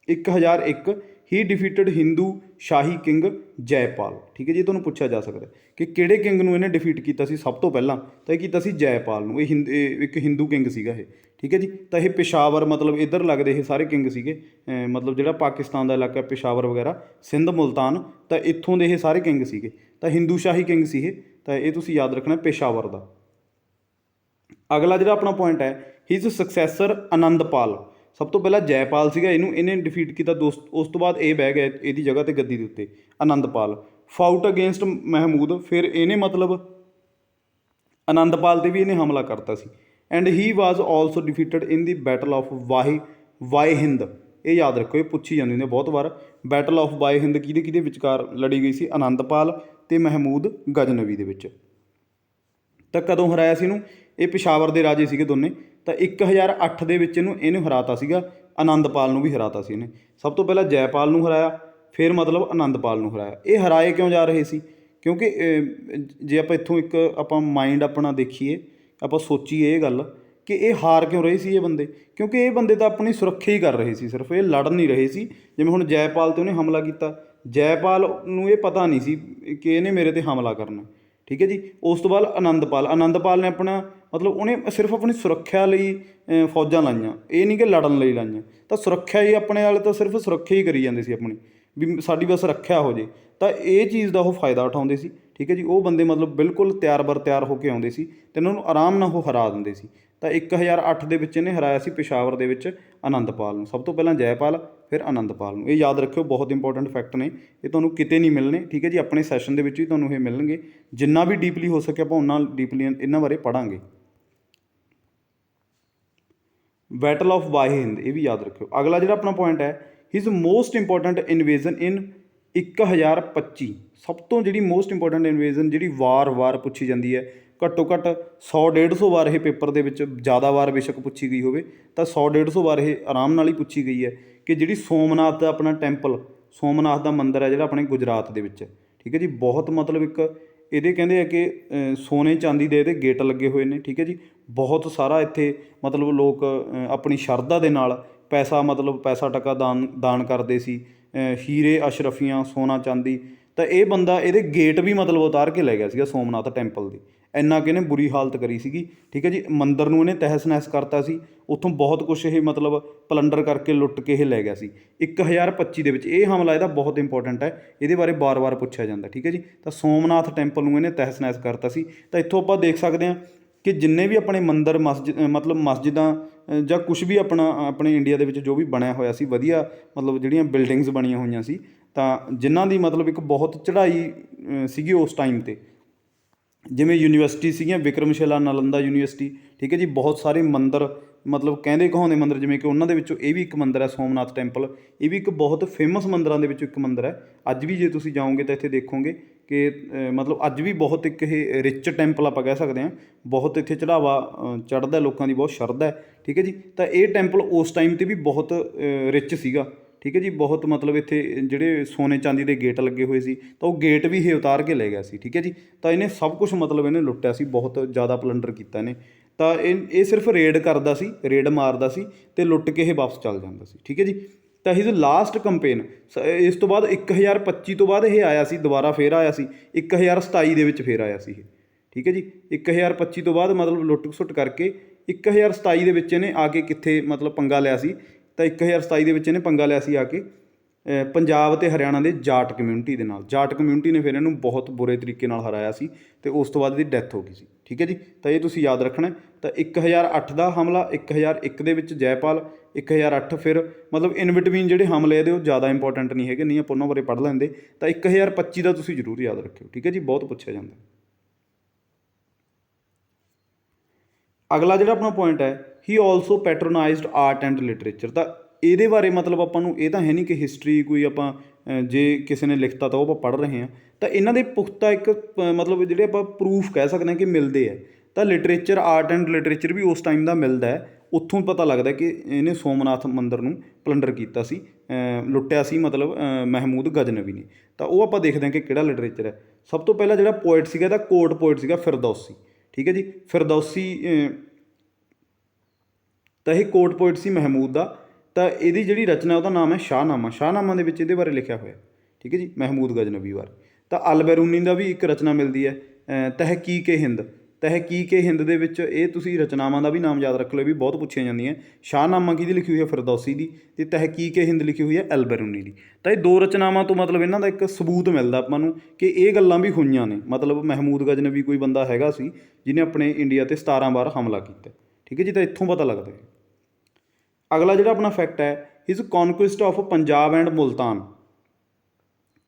1001 ਹੀ ਡਿਫੀਟਡ ਹਿੰਦੂ ਸ਼ਾਹੀ ਕਿੰਗ ਜੈਪਾਲ, ਠੀਕ ਹੈ ਜੀ। ਤੁਹਾਨੂੰ ਪੁੱਛਿਆ ਜਾ ਸਕਦਾ ਕਿ ਕਿਹੜੇ ਕਿੰਗ ਨੂੰ ਇਹਨੇ ਡਿਫੀਟ ਕੀਤਾ ਸੀ ਸਭ ਤੋਂ ਪਹਿਲਾਂ? ਤਾਂ ਇਹ ਕੀਤਾ ਸੀ ਜੈਪਾਲ ਨੂੰ। ਇਹ ਇੱਕ ਹਿੰਦੂ ਕਿੰਗ ਸੀਗਾ ਇਹ, ਠੀਕ ਹੈ ਜੀ। ਤਾਂ ਇਹ ਪੇਸ਼ਾਵਰ ਮਤਲਬ ਇੱਧਰ ਲੱਗਦੇ ਇਹ ਸਾਰੇ ਕਿੰਗ ਸੀਗੇ, ਮਤਲਬ ਜਿਹੜਾ ਪਾਕਿਸਤਾਨ ਦਾ ਇਲਾਕਾ ਪੇਸ਼ਾਵਰ ਵਗੈਰਾ, ਸਿੰਧ, ਮੁਲਤਾਨ, ਤਾਂ ਇੱਥੋਂ ਦੇ ਇਹ ਸਾਰੇ ਕਿੰਗ ਸੀਗੇ। ਤਾਂ ਹਿੰਦੂ ਸ਼ਾਹੀ ਕਿੰਗ ਸੀ ਇਹ। ਤਾਂ ਇਹ ਤੁਸੀਂ ਯਾਦ ਰੱਖਣਾ ਪੇਸ਼ਾਵਰ ਦਾ। ਅਗਲਾ ਜਿਹੜਾ ਆਪਣਾ ਪੁਆਇੰਟ ਹੈ, ਹਿਜ਼ ਸਕਸੈਸਰ ਆਨੰਦਪਾਲ। ਸਭ ਤੋਂ ਪਹਿਲਾਂ ਜੈਪਾਲ ਸੀਗਾ, ਇਹਨੇ ਡਿਫੀਟ ਕੀਤਾ, ਉਸ ਤੋਂ ਬਾਅਦ ਇਹ ਬਹਿ ਗਿਆ ਇਹਦੀ ਜਗ੍ਹਾ 'ਤੇ ਗੱਦੀ ਦੇ ਉੱਤੇ, ਆਨੰਦਪਾਲ। ਫਾਊਟ ਅਗੇਂਸਟ ਮਹਿਮੂਦ, ਫਿਰ ਇਹਨੇ ਮਤਲਬ ਆਨੰਦਪਾਲ 'ਤੇ ਵੀ ਇਹਨੇ ਹਮਲਾ ਕਰਤਾ ਸੀ। And he was also ਡਿਫੀਟਡ in the battle of Y Hind. ਇਹ ਯਾਦ ਰੱਖੋ, ਇਹ ਪੁੱਛੀ ਜਾਂਦੀ ਨੇ ਬਹੁਤ ਵਾਰ। ਬੈਟਲ ਆਫ ਵਾਈ ਹਿੰਦ ਕਿਹਦੇ ਵਿਚਕਾਰ ਲੜੀ ਗਈ ਸੀ? ਆਨੰਦਪਾਲ ਅਤੇ ਮਹਿਮੂਦ ਗਜ਼ਨਵੀ ਦੇ ਵਿੱਚ। ਤਾਂ ਕਦੋਂ ਹਰਾਇਆ ਸੀ ਇਹਨੂੰ? ਇਹ ਪਿਸ਼ਾਵਰ ਦੇ ਰਾਜੇ ਸੀਗੇ ਦੋਨੇ। ਤਾਂ 1008 ਦੇ ਵਿੱਚ ਇਹਨੂੰ ਹਰਾਤਾ ਸੀਗਾ, ਆਨੰਦਪਾਲ ਨੂੰ ਵੀ ਹਰਾਤਾ ਸੀ ਇਹਨੇ। ਸਭ ਤੋਂ ਪਹਿਲਾਂ ਜੈਪਾਲ ਨੂੰ ਹਰਾਇਆ, ਫਿਰ ਮਤਲਬ ਆਨੰਦਪਾਲ ਨੂੰ ਹਰਾਇਆ। ਇਹ ਹਰਾਏ ਕਿਉਂ ਜਾ ਰਹੇ ਸੀ? ਕਿਉਂਕਿ ਜੇ ਆਪਾਂ ਇੱਥੋਂ ਆਪਾਂ ਮਾਈਂਡ ਆਪਣਾ ਦੇਖੀਏ, ਆਪਾਂ ਸੋਚੀਏ ਇਹ ਗੱਲ ਕਿ ਇਹ ਹਾਰ ਕਿਉਂ ਰਹੇ ਸੀ ਇਹ ਬੰਦੇ? ਕਿਉਂਕਿ ਇਹ ਬੰਦੇ ਤਾਂ ਆਪਣੀ ਸੁਰੱਖਿਆ ਹੀ ਕਰ ਰਹੇ ਸੀ, ਸਿਰਫ ਇਹ ਲੜ ਨਹੀਂ ਰਹੇ ਸੀ। ਜਿਵੇਂ ਹੁਣ ਜੈਪਾਲ 'ਤੇ ਉਹਨੇ ਹਮਲਾ ਕੀਤਾ, ਜੈਪਾਲ ਨੂੰ ਇਹ ਪਤਾ ਨਹੀਂ ਸੀ ਕਿ ਇਹਨੇ ਮੇਰੇ 'ਤੇ ਹਮਲਾ ਕਰਨਾ, ਠੀਕ ਹੈ ਜੀ। ਉਸ ਤੋਂ ਬਾਅਦ ਆਨੰਦਪਾਲ ਨੇ ਆਪਣਾ ਮਤਲਬ ਉਹਨੇ ਸਿਰਫ ਆਪਣੀ ਸੁਰੱਖਿਆ ਲਈ ਫੌਜਾਂ ਲਾਈਆਂ, ਇਹ ਨਹੀਂ ਕਿ ਲੜਨ ਲਈ ਲਾਈਆਂ। ਤਾਂ ਸੁਰੱਖਿਆ ਹੀ ਆਪਣੇ ਵਾਲੇ ਤਾਂ ਸਿਰਫ ਸੁਰੱਖਿਆ ਹੀ ਕਰੀ ਜਾਂਦੇ ਸੀ ਆਪਣੀ, ਵੀ ਸਾਡੀ ਬਸ ਰੱਖਿਆ ਹੋ ਜੇ। ਤਾਂ ਇਹ ਚੀਜ਼ ਦਾ ਉਹ ਫਾਇਦਾ ਉਠਾਉਂਦੇ ਸੀ, ਠੀਕ ਹੈ ਜੀ। ਉਹ ਬੰਦੇ ਮਤਲਬ ਬਿਲਕੁਲ ਤਿਆਰ ਬਰ ਤਿਆਰ ਹੋ ਕੇ ਆਉਂਦੇ ਸੀ ਅਤੇ ਉਹਨਾਂ ਨੂੰ ਆਰਾਮ ਨਾਲ ਉਹ ਹਰਾ ਦਿੰਦੇ ਸੀ। ਤਾਂ 1008 ਦੇ ਵਿੱਚ ਇਹਨੇ ਹਰਾਇਆ ਸੀ ਪਿਸ਼ਾਵਰ ਦੇ ਵਿੱਚ ਆਨੰਦਪਾਲ ਨੂੰ। ਸਭ ਤੋਂ ਪਹਿਲਾਂ ਜੈਪਾਲ, ਫਿਰ ਆਨੰਦਪਾਲ ਨੂੰ। ਇਹ ਯਾਦ ਰੱਖਿਓ, ਬਹੁਤ ਇੰਪੋਰਟੈਂਟ ਫੈਕਟ ਨੇ, ਇਹ ਤੁਹਾਨੂੰ ਕਿਤੇ ਨਹੀਂ ਮਿਲਣੇ, ਠੀਕ ਹੈ ਜੀ। ਆਪਣੇ ਸੈਸ਼ਨ ਦੇ ਵਿੱਚ ਵੀ ਤੁਹਾਨੂੰ ਇਹ ਮਿਲਣਗੇ। ਜਿੰਨਾ ਵੀ ਡੀਪਲੀ ਹੋ ਸਕੇ ਆਪਾਂ ਉਨਾ ਡੀਪਲੀ ਇਹਨਾਂ ਬਾਰੇ ਪੜ੍ਹਾਂਗੇ। ਬੈਟਲ ਆਫ ਵਾਈ ਹਿੰਦ, ਇਹ ਵੀ ਯਾਦ ਰੱਖਿਓ। ਅਗਲਾ ਜਿਹੜਾ ਆਪਣਾ ਪੁਆਇੰਟ ਹੈ, ਹਿਜ਼ ਮੋਸਟ ਇੰਪੋਰਟੈਂਟ ਇਨਵੇਜ਼ਨ ਇਨ 1025। ਸਭ ਤੋਂ ਜਿਹੜੀ ਮੋਸਟ ਇੰਪੋਰਟੈਂਟ ਇਨਵੇਜ਼ਨ ਜਿਹੜੀ ਵਾਰ ਪੁੱਛੀ ਜਾਂਦੀ ਹੈ, ਘੱਟੋ ਘੱਟ 100-150 ਵਾਰ ਇਹ ਪੇਪਰ ਦੇ ਵਿੱਚ, ਜ਼ਿਆਦਾ ਵਾਰ ਬੇਸ਼ੱਕ ਪੁੱਛੀ ਗਈ ਹੋਵੇ, ਤਾਂ 100-150 ਵਾਰ ਇਹ ਆਰਾਮ ਨਾਲ ਹੀ ਪੁੱਛੀ ਗਈ ਹੈ ਕਿ ਜਿਹੜੀ ਸੋਮਨਾਥ ਦਾ ਆਪਣਾ ਟੈਂਪਲ, ਸੋਮਨਾਥ ਦਾ ਮੰਦਿਰ ਹੈ ਜਿਹੜਾ ਆਪਣੇ ਗੁਜਰਾਤ ਦੇ ਵਿੱਚ, ਠੀਕ ਹੈ ਜੀ। ਬਹੁਤ ਮਤਲਬ ਇੱਕ ਇਹਦੇ ਕਹਿੰਦੇ ਆ ਕਿ ਸੋਨੇ ਚਾਂਦੀ ਦੇ ਇਹਦੇ ਗੇਟ ਲੱਗੇ ਹੋਏ ਨੇ, ਠੀਕ ਹੈ ਜੀ। ਬਹੁਤ ਸਾਰਾ ਇੱਥੇ ਮਤਲਬ ਲੋਕ ਆਪਣੀ ਸ਼ਰਧਾ ਦੇ ਨਾਲ ਪੈਸਾ ਟਕਾ ਦਾਨ ਕਰਦੇ ਸੀ, ਹੀਰੇ ਅਸ਼ਰਫੀਆਂ, ਸੋਨਾ ਚਾਂਦੀ। ਤਾਂ ਇਹ ਬੰਦਾ ਇਹਦੇ ਗੇਟ ਵੀ ਮਤਲਬ ਉਤਾਰ ਕੇ ਲੈ ਗਿਆ ਸੀਗਾ ਸੋਮਨਾਥ ਟੈਂਪਲ ਦੀ, ਇੰਨਾ ਕਿ ਇਹਨੇ ਬੁਰੀ ਹਾਲਤ ਕਰੀ ਸੀਗੀ, ਠੀਕ ਹੈ ਜੀ। ਮੰਦਿਰ ਨੂੰ ਇਹਨੇ ਤਹਿਸ ਨਹਿਸ ਕਰਤਾ ਸੀ, ਉੱਥੋਂ ਬਹੁਤ ਕੁਛ ਇਹ ਮਤਲਬ ਪਲੰਡਰ ਕਰਕੇ ਲੁੱਟ ਕੇ ਇਹ ਲੈ ਗਿਆ ਸੀ। 1025 ਦੇ ਵਿੱਚ ਇਹ ਹਮਲਾ ਇਹਦਾ ਬਹੁਤ ਇੰਪੋਰਟੈਂਟ ਹੈ, ਇਹਦੇ ਬਾਰੇ ਵਾਰ ਪੁੱਛਿਆ ਜਾਂਦਾ, ਠੀਕ ਹੈ ਜੀ। ਤਾਂ ਸੋਮਨਾਥ ਟੈਂਪਲ ਨੂੰ ਇਹਨੇ ਤਹਿਸ ਨਹਿਸ ਕਰਤਾ ਸੀ। ਤਾਂ ਇੱਥੋਂ ਆਪਾਂ ਦੇਖ ਸਕਦੇ ਹਾਂ ਕਿ ਜਿੰਨੇ ਵੀ ਆਪਣੇ ਮੰਦਿਰ, ਮਸਜਿਦਾਂ ਜਾਂ ਕੁਛ ਵੀ ਆਪਣੇ ਇੰਡੀਆ ਦੇ ਵਿੱਚ ਜੋ ਵੀ ਬਣਿਆ ਹੋਇਆ ਸੀ ਵਧੀਆ, ਮਤਲਬ ਜਿਹੜੀਆਂ ਬਿਲਡਿੰਗਸ ਬਣੀਆਂ ਹੋਈਆਂ ਸੀ, ਤਾਂ ਜਿਨ੍ਹਾਂ ਦੀ ਮਤਲਬ ਇੱਕ ਬਹੁਤ ਚੜ੍ਹਾਈ ਸੀਗੀ ਉਸ ਟਾਈਮ 'ਤੇ। ਜਿਵੇਂ ਯੂਨੀਵਰਸਿਟੀ ਸੀਗੀਆਂ, ਵਿਕਰਮਸ਼ਿਲਾ, ਨਾਲੰਦਾ ਯੂਨੀਵਰਸਿਟੀ, ਠੀਕ ਹੈ ਜੀ। ਬਹੁਤ ਸਾਰੇ ਮੰਦਿਰ, ਮਤਲਬ ਕਹਿੰਦੇ ਕਹਾਉਂਦੇ ਮੰਦਿਰ, ਜਿਵੇਂ ਕਿ ਉਹਨਾਂ ਦੇ ਵਿੱਚੋਂ ਇਹ ਵੀ ਇੱਕ ਮੰਦਿਰ ਹੈ ਸੋਮਨਾਥ ਟੈਂਪਲ। ਇਹ ਵੀ ਇੱਕ ਬਹੁਤ ਫੇਮਸ ਮੰਦਿਰਾਂ ਦੇ ਵਿੱਚੋਂ ਇੱਕ ਮੰਦਿਰ ਹੈ। ਅੱਜ ਵੀ ਜੇ ਤੁਸੀਂ ਜਾਓਗੇ ਤਾਂ ਇੱਥੇ ਦੇਖੋਗੇ ਕਿ ਮਤਲਬ ਅੱਜ ਵੀ ਬਹੁਤ ਇੱਕ ਇਹ ਰਿਚ ਟੈਂਪਲ ਆਪਾਂ ਕਹਿ ਸਕਦੇ ਹਾਂ। ਬਹੁਤ ਇੱਥੇ ਚੜ੍ਹਾਵਾ ਚੜ੍ਹਦਾ, ਲੋਕਾਂ ਦੀ ਬਹੁਤ ਸ਼ਰਧਾ ਹੈ, ਠੀਕ ਹੈ ਜੀ। ਤਾਂ ਇਹ ਟੈਂਪਲ ਉਸ ਟਾਈਮ 'ਤੇ ਵੀ ਬਹੁਤ ਰਿਚ ਸੀਗਾ, ਠੀਕ ਹੈ ਜੀ। ਬਹੁਤ ਮਤਲਬ ਇੱਥੇ ਜਿਹੜੇ ਸੋਨੇ ਚਾਂਦੀ ਦੇ ਗੇਟ ਲੱਗੇ ਹੋਏ ਸੀ, ਤਾਂ ਉਹ ਗੇਟ ਵੀ ਇਹ ਉਤਾਰ ਕੇ ਲੈ ਗਿਆ ਸੀ, ਠੀਕ ਹੈ ਜੀ। ਤਾਂ ਇਹਨੇ ਸਭ ਕੁਛ ਮਤਲਬ ਇਹਨੇ ਲੁੱਟਿਆ ਸੀ, ਬਹੁਤ ਜ਼ਿਆਦਾ ਪਲੰਡਰ ਕੀਤਾ ਇਹਨੇ। ਤਾਂ ਇਹ ਸਿਰਫ ਰੇਡ ਕਰਦਾ ਸੀ, ਰੇਡ ਮਾਰਦਾ ਸੀ ਅਤੇ ਲੁੱਟ ਕੇ ਇਹ ਵਾਪਸ ਚੱਲ ਜਾਂਦਾ ਸੀ, ਠੀਕ ਹੈ ਜੀ। ਤਾਂ ਹਿਜ਼ ਲਾਸਟ ਕੰਪੇਨ, ਇਸ ਤੋਂ ਬਾਅਦ 1025 ਤੋਂ ਬਾਅਦ ਇਹ ਆਇਆ ਸੀ, ਦੁਬਾਰਾ ਫੇਰ ਆਇਆ ਸੀ 1027 ਦੇ ਵਿੱਚ ਫੇਰ ਆਇਆ ਸੀ ਇਹ, ਠੀਕ ਹੈ ਜੀ। 1025 ਤੋਂ ਬਾਅਦ ਮਤਲਬ ਲੁੱਟ ਖਸੁੱਟ ਕਰਕੇ 1027 ਦੇ ਵਿੱਚ ਇਹਨੇ ਆ ਕੇ ਕਿੱਥੇ ਮਤਲਬ ਪੰਗਾ ਲਿਆ ਸੀ? ਤਾਂ 1027 ਦੇ ਵਿੱਚ ਇਹਨੇ ਪੰਗਾ ਲਿਆ ਸੀ ਆ ਕੇ ਪੰਜਾਬ ਅਤੇ ਹਰਿਆਣਾ ਦੇ ਜਾਟ ਕਮਿਊਨਿਟੀ ਦੇ ਨਾਲ। ਜਾਟ ਕਮਿਊਨਿਟੀ ਨੇ ਫਿਰ ਇਹਨੂੰ ਬਹੁਤ ਬੁਰੇ ਤਰੀਕੇ ਨਾਲ ਹਰਾਇਆ ਸੀ ਅਤੇ ਉਸ ਤੋਂ ਬਾਅਦ ਇਹਦੀ ਡੈਥ ਹੋ ਗਈ ਸੀ, ਠੀਕ ਹੈ ਜੀ। ਤਾਂ ਇਹ ਤੁਸੀਂ ਯਾਦ ਰੱਖਣਾ। ਤਾਂ 1008 ਦਾ ਹਮਲਾ, 1001 ਦੇ ਵਿੱਚ ਜੈਪਾਲ, 1008 ਫਿਰ ਮਤਲਬ ਇਨ ਬਿਟਵੀਨ ਜਿਹੜੇ ਹਮਲੇ ਇਹਦੇ ਉਹ ਜ਼ਿਆਦਾ ਇੰਪੋਰਟੈਂਟ ਨਹੀਂ ਹੈਗੇ, ਨਹੀਂ ਆਪਾਂ ਉਹਨਾਂ ਬਾਰੇ ਪੜ੍ਹ ਲੈਂਦੇ। ਤਾਂ 1025 ਦਾ ਤੁਸੀਂ ਜ਼ਰੂਰ ਯਾਦ ਰੱਖਿਓ, ਠੀਕ ਹੈ ਜੀ, ਬਹੁਤ ਪੁੱਛਿਆ ਜਾਂਦਾ। ਅਗਲਾ ਜਿਹੜਾ ਆਪਣਾ ਪੁਆਇੰਟ ਹੈ, ਹੀ ਆਲਸੋ ਪੈਟਰੋਨਾਈਜ਼ਡ ਆਰਟ ਐਂਡ ਲਿਟਰੇਚਰ। ਤਾਂ ਇਹਦੇ ਬਾਰੇ ਮਤਲਬ ਆਪਾਂ ਨੂੰ ਇਹ ਤਾਂ ਹੈ ਨਹੀਂ ਕਿ ਹਿਸਟਰੀ ਕੋਈ ਆਪਾਂ ਜੇ ਕਿਸੇ ਨੇ ਲਿਖਤਾ ਤਾਂ ਉਹ ਆਪਾਂ ਪੜ੍ਹ ਰਹੇ ਹਾਂ। ਤਾਂ ਇਹਨਾਂ ਦੇ ਪੁਖਤਾ ਇੱਕ ਮਤਲਬ ਜਿਹੜੇ ਆਪਾਂ ਪ੍ਰੂਫ ਕਹਿ ਸਕਦੇ ਹਾਂ ਕਿ ਮਿਲਦੇ ਹੈ। ਤਾਂ ਲਿਟਰੇਚਰ, ਆਰਟ ਐਂਡ ਲਿਟਰੇਚਰ ਵੀ ਉਸ ਟਾਈਮ ਦਾ ਮਿਲਦਾ ਹੈ। ਉੱਥੋਂ ਪਤਾ ਲੱਗਦਾ ਕਿ ਇਹਨੇ ਸੋਮਨਾਥ ਮੰਦਿਰ ਨੂੰ ਪਲੰਡਰ ਕੀਤਾ ਸੀ, ਲੁੱਟਿਆ ਸੀ ਮਤਲਬ ਮਹਿਮੂਦ ਗਜ਼ਨਵੀ ਨੇ। ਤਾਂ ਉਹ ਆਪਾਂ ਦੇਖਦੇ ਹਾਂ ਕਿ ਕਿਹੜਾ ਲਿਟਰੇਚਰ ਹੈ। ਸਭ ਤੋਂ ਪਹਿਲਾਂ ਜਿਹੜਾ ਪੋਇਟ ਸੀਗਾ ਇਹਦਾ ਕੋਰਟ ਪੋਇਟ ਸੀਗਾ ਫਿਰਦੌਸੀ, ਠੀਕ ਹੈ ਜੀ। ਫਿਰਦੌਸੀ ਤਾਂ ਇਹ ਕੋਰਟ ਪੋਇਟ ਸੀ ਮਹਿਮੂਦ ਦਾ। ਤਾਂ ਇਹਦੀ ਜਿਹੜੀ ਰਚਨਾ ਉਹਦਾ ਨਾਮ ਹੈ ਸ਼ਾਹਨਾਮਾ। ਸ਼ਾਹਨਾਮਾ ਦੇ ਵਿੱਚ ਇਹਦੇ ਬਾਰੇ ਲਿਖਿਆ ਹੋਇਆ, ਠੀਕ ਹੈ ਜੀ, ਮਹਿਮੂਦ ਗਜ਼ਨਵੀ ਬਾਰੇ। ਤਾਂ ਅਲ ਬੈਰੂਨੀ ਦਾ ਵੀ ਇੱਕ ਰਚਨਾ ਮਿਲਦੀ ਹੈ ਤਹਿਕੀਕ-ਏ-ਹਿੰਦ। ਤਹਿਕੀਕ-ਏ-ਹਿੰਦ ਦੇ ਵਿੱਚ ਇਹ ਤੁਸੀਂ ਰਚਨਾਵਾਂ ਦਾ ਵੀ ਨਾਮ ਯਾਦ ਰੱਖ ਲਿਓ, ਵੀ ਬਹੁਤ ਪੁੱਛੀਆਂ ਜਾਂਦੀਆਂ। ਸ਼ਾਹਨਾਮਾ ਕਿਹਦੀ ਲਿਖੀ ਹੋਈ ਹੈ? ਫਿਰਦੌਸੀ ਦੀ। ਅਤੇ ਤਹਿਕੀਕ-ਏ-ਹਿੰਦ ਲਿਖੀ ਹੋਈ ਹੈ ਅਲਬਰੂਨੀ ਦੀ। ਤਾਂ ਇਹ ਦੋ ਰਚਨਾਵਾਂ ਤੋਂ ਮਤਲਬ ਇਹਨਾਂ ਦਾ ਇੱਕ ਸਬੂਤ ਮਿਲਦਾ ਆਪਾਂ ਨੂੰ ਕਿ ਇਹ ਗੱਲਾਂ ਵੀ ਹੋਈਆਂ ਨੇ। ਮਤਲਬ ਮਹਿਮੂਦ ਗਜ਼ਨਵੀ ਕੋਈ ਬੰਦਾ ਹੈਗਾ ਸੀ ਜਿਹਨੇ ਆਪਣੇ ਇੰਡੀਆ 'ਤੇ 17 ਵਾਰ ਹਮਲਾ ਕੀਤਾ। ਠੀਕ ਹੈ ਜੀ, ਤਾਂ ਇੱਥੋਂ ਪਤਾ ਲੱਗਦਾ ਹੈ। ਅਗਲਾ ਜਿਹੜਾ ਆਪਣਾ ਫੈਕਟ ਹੈ, his conquest of Punjab and Multan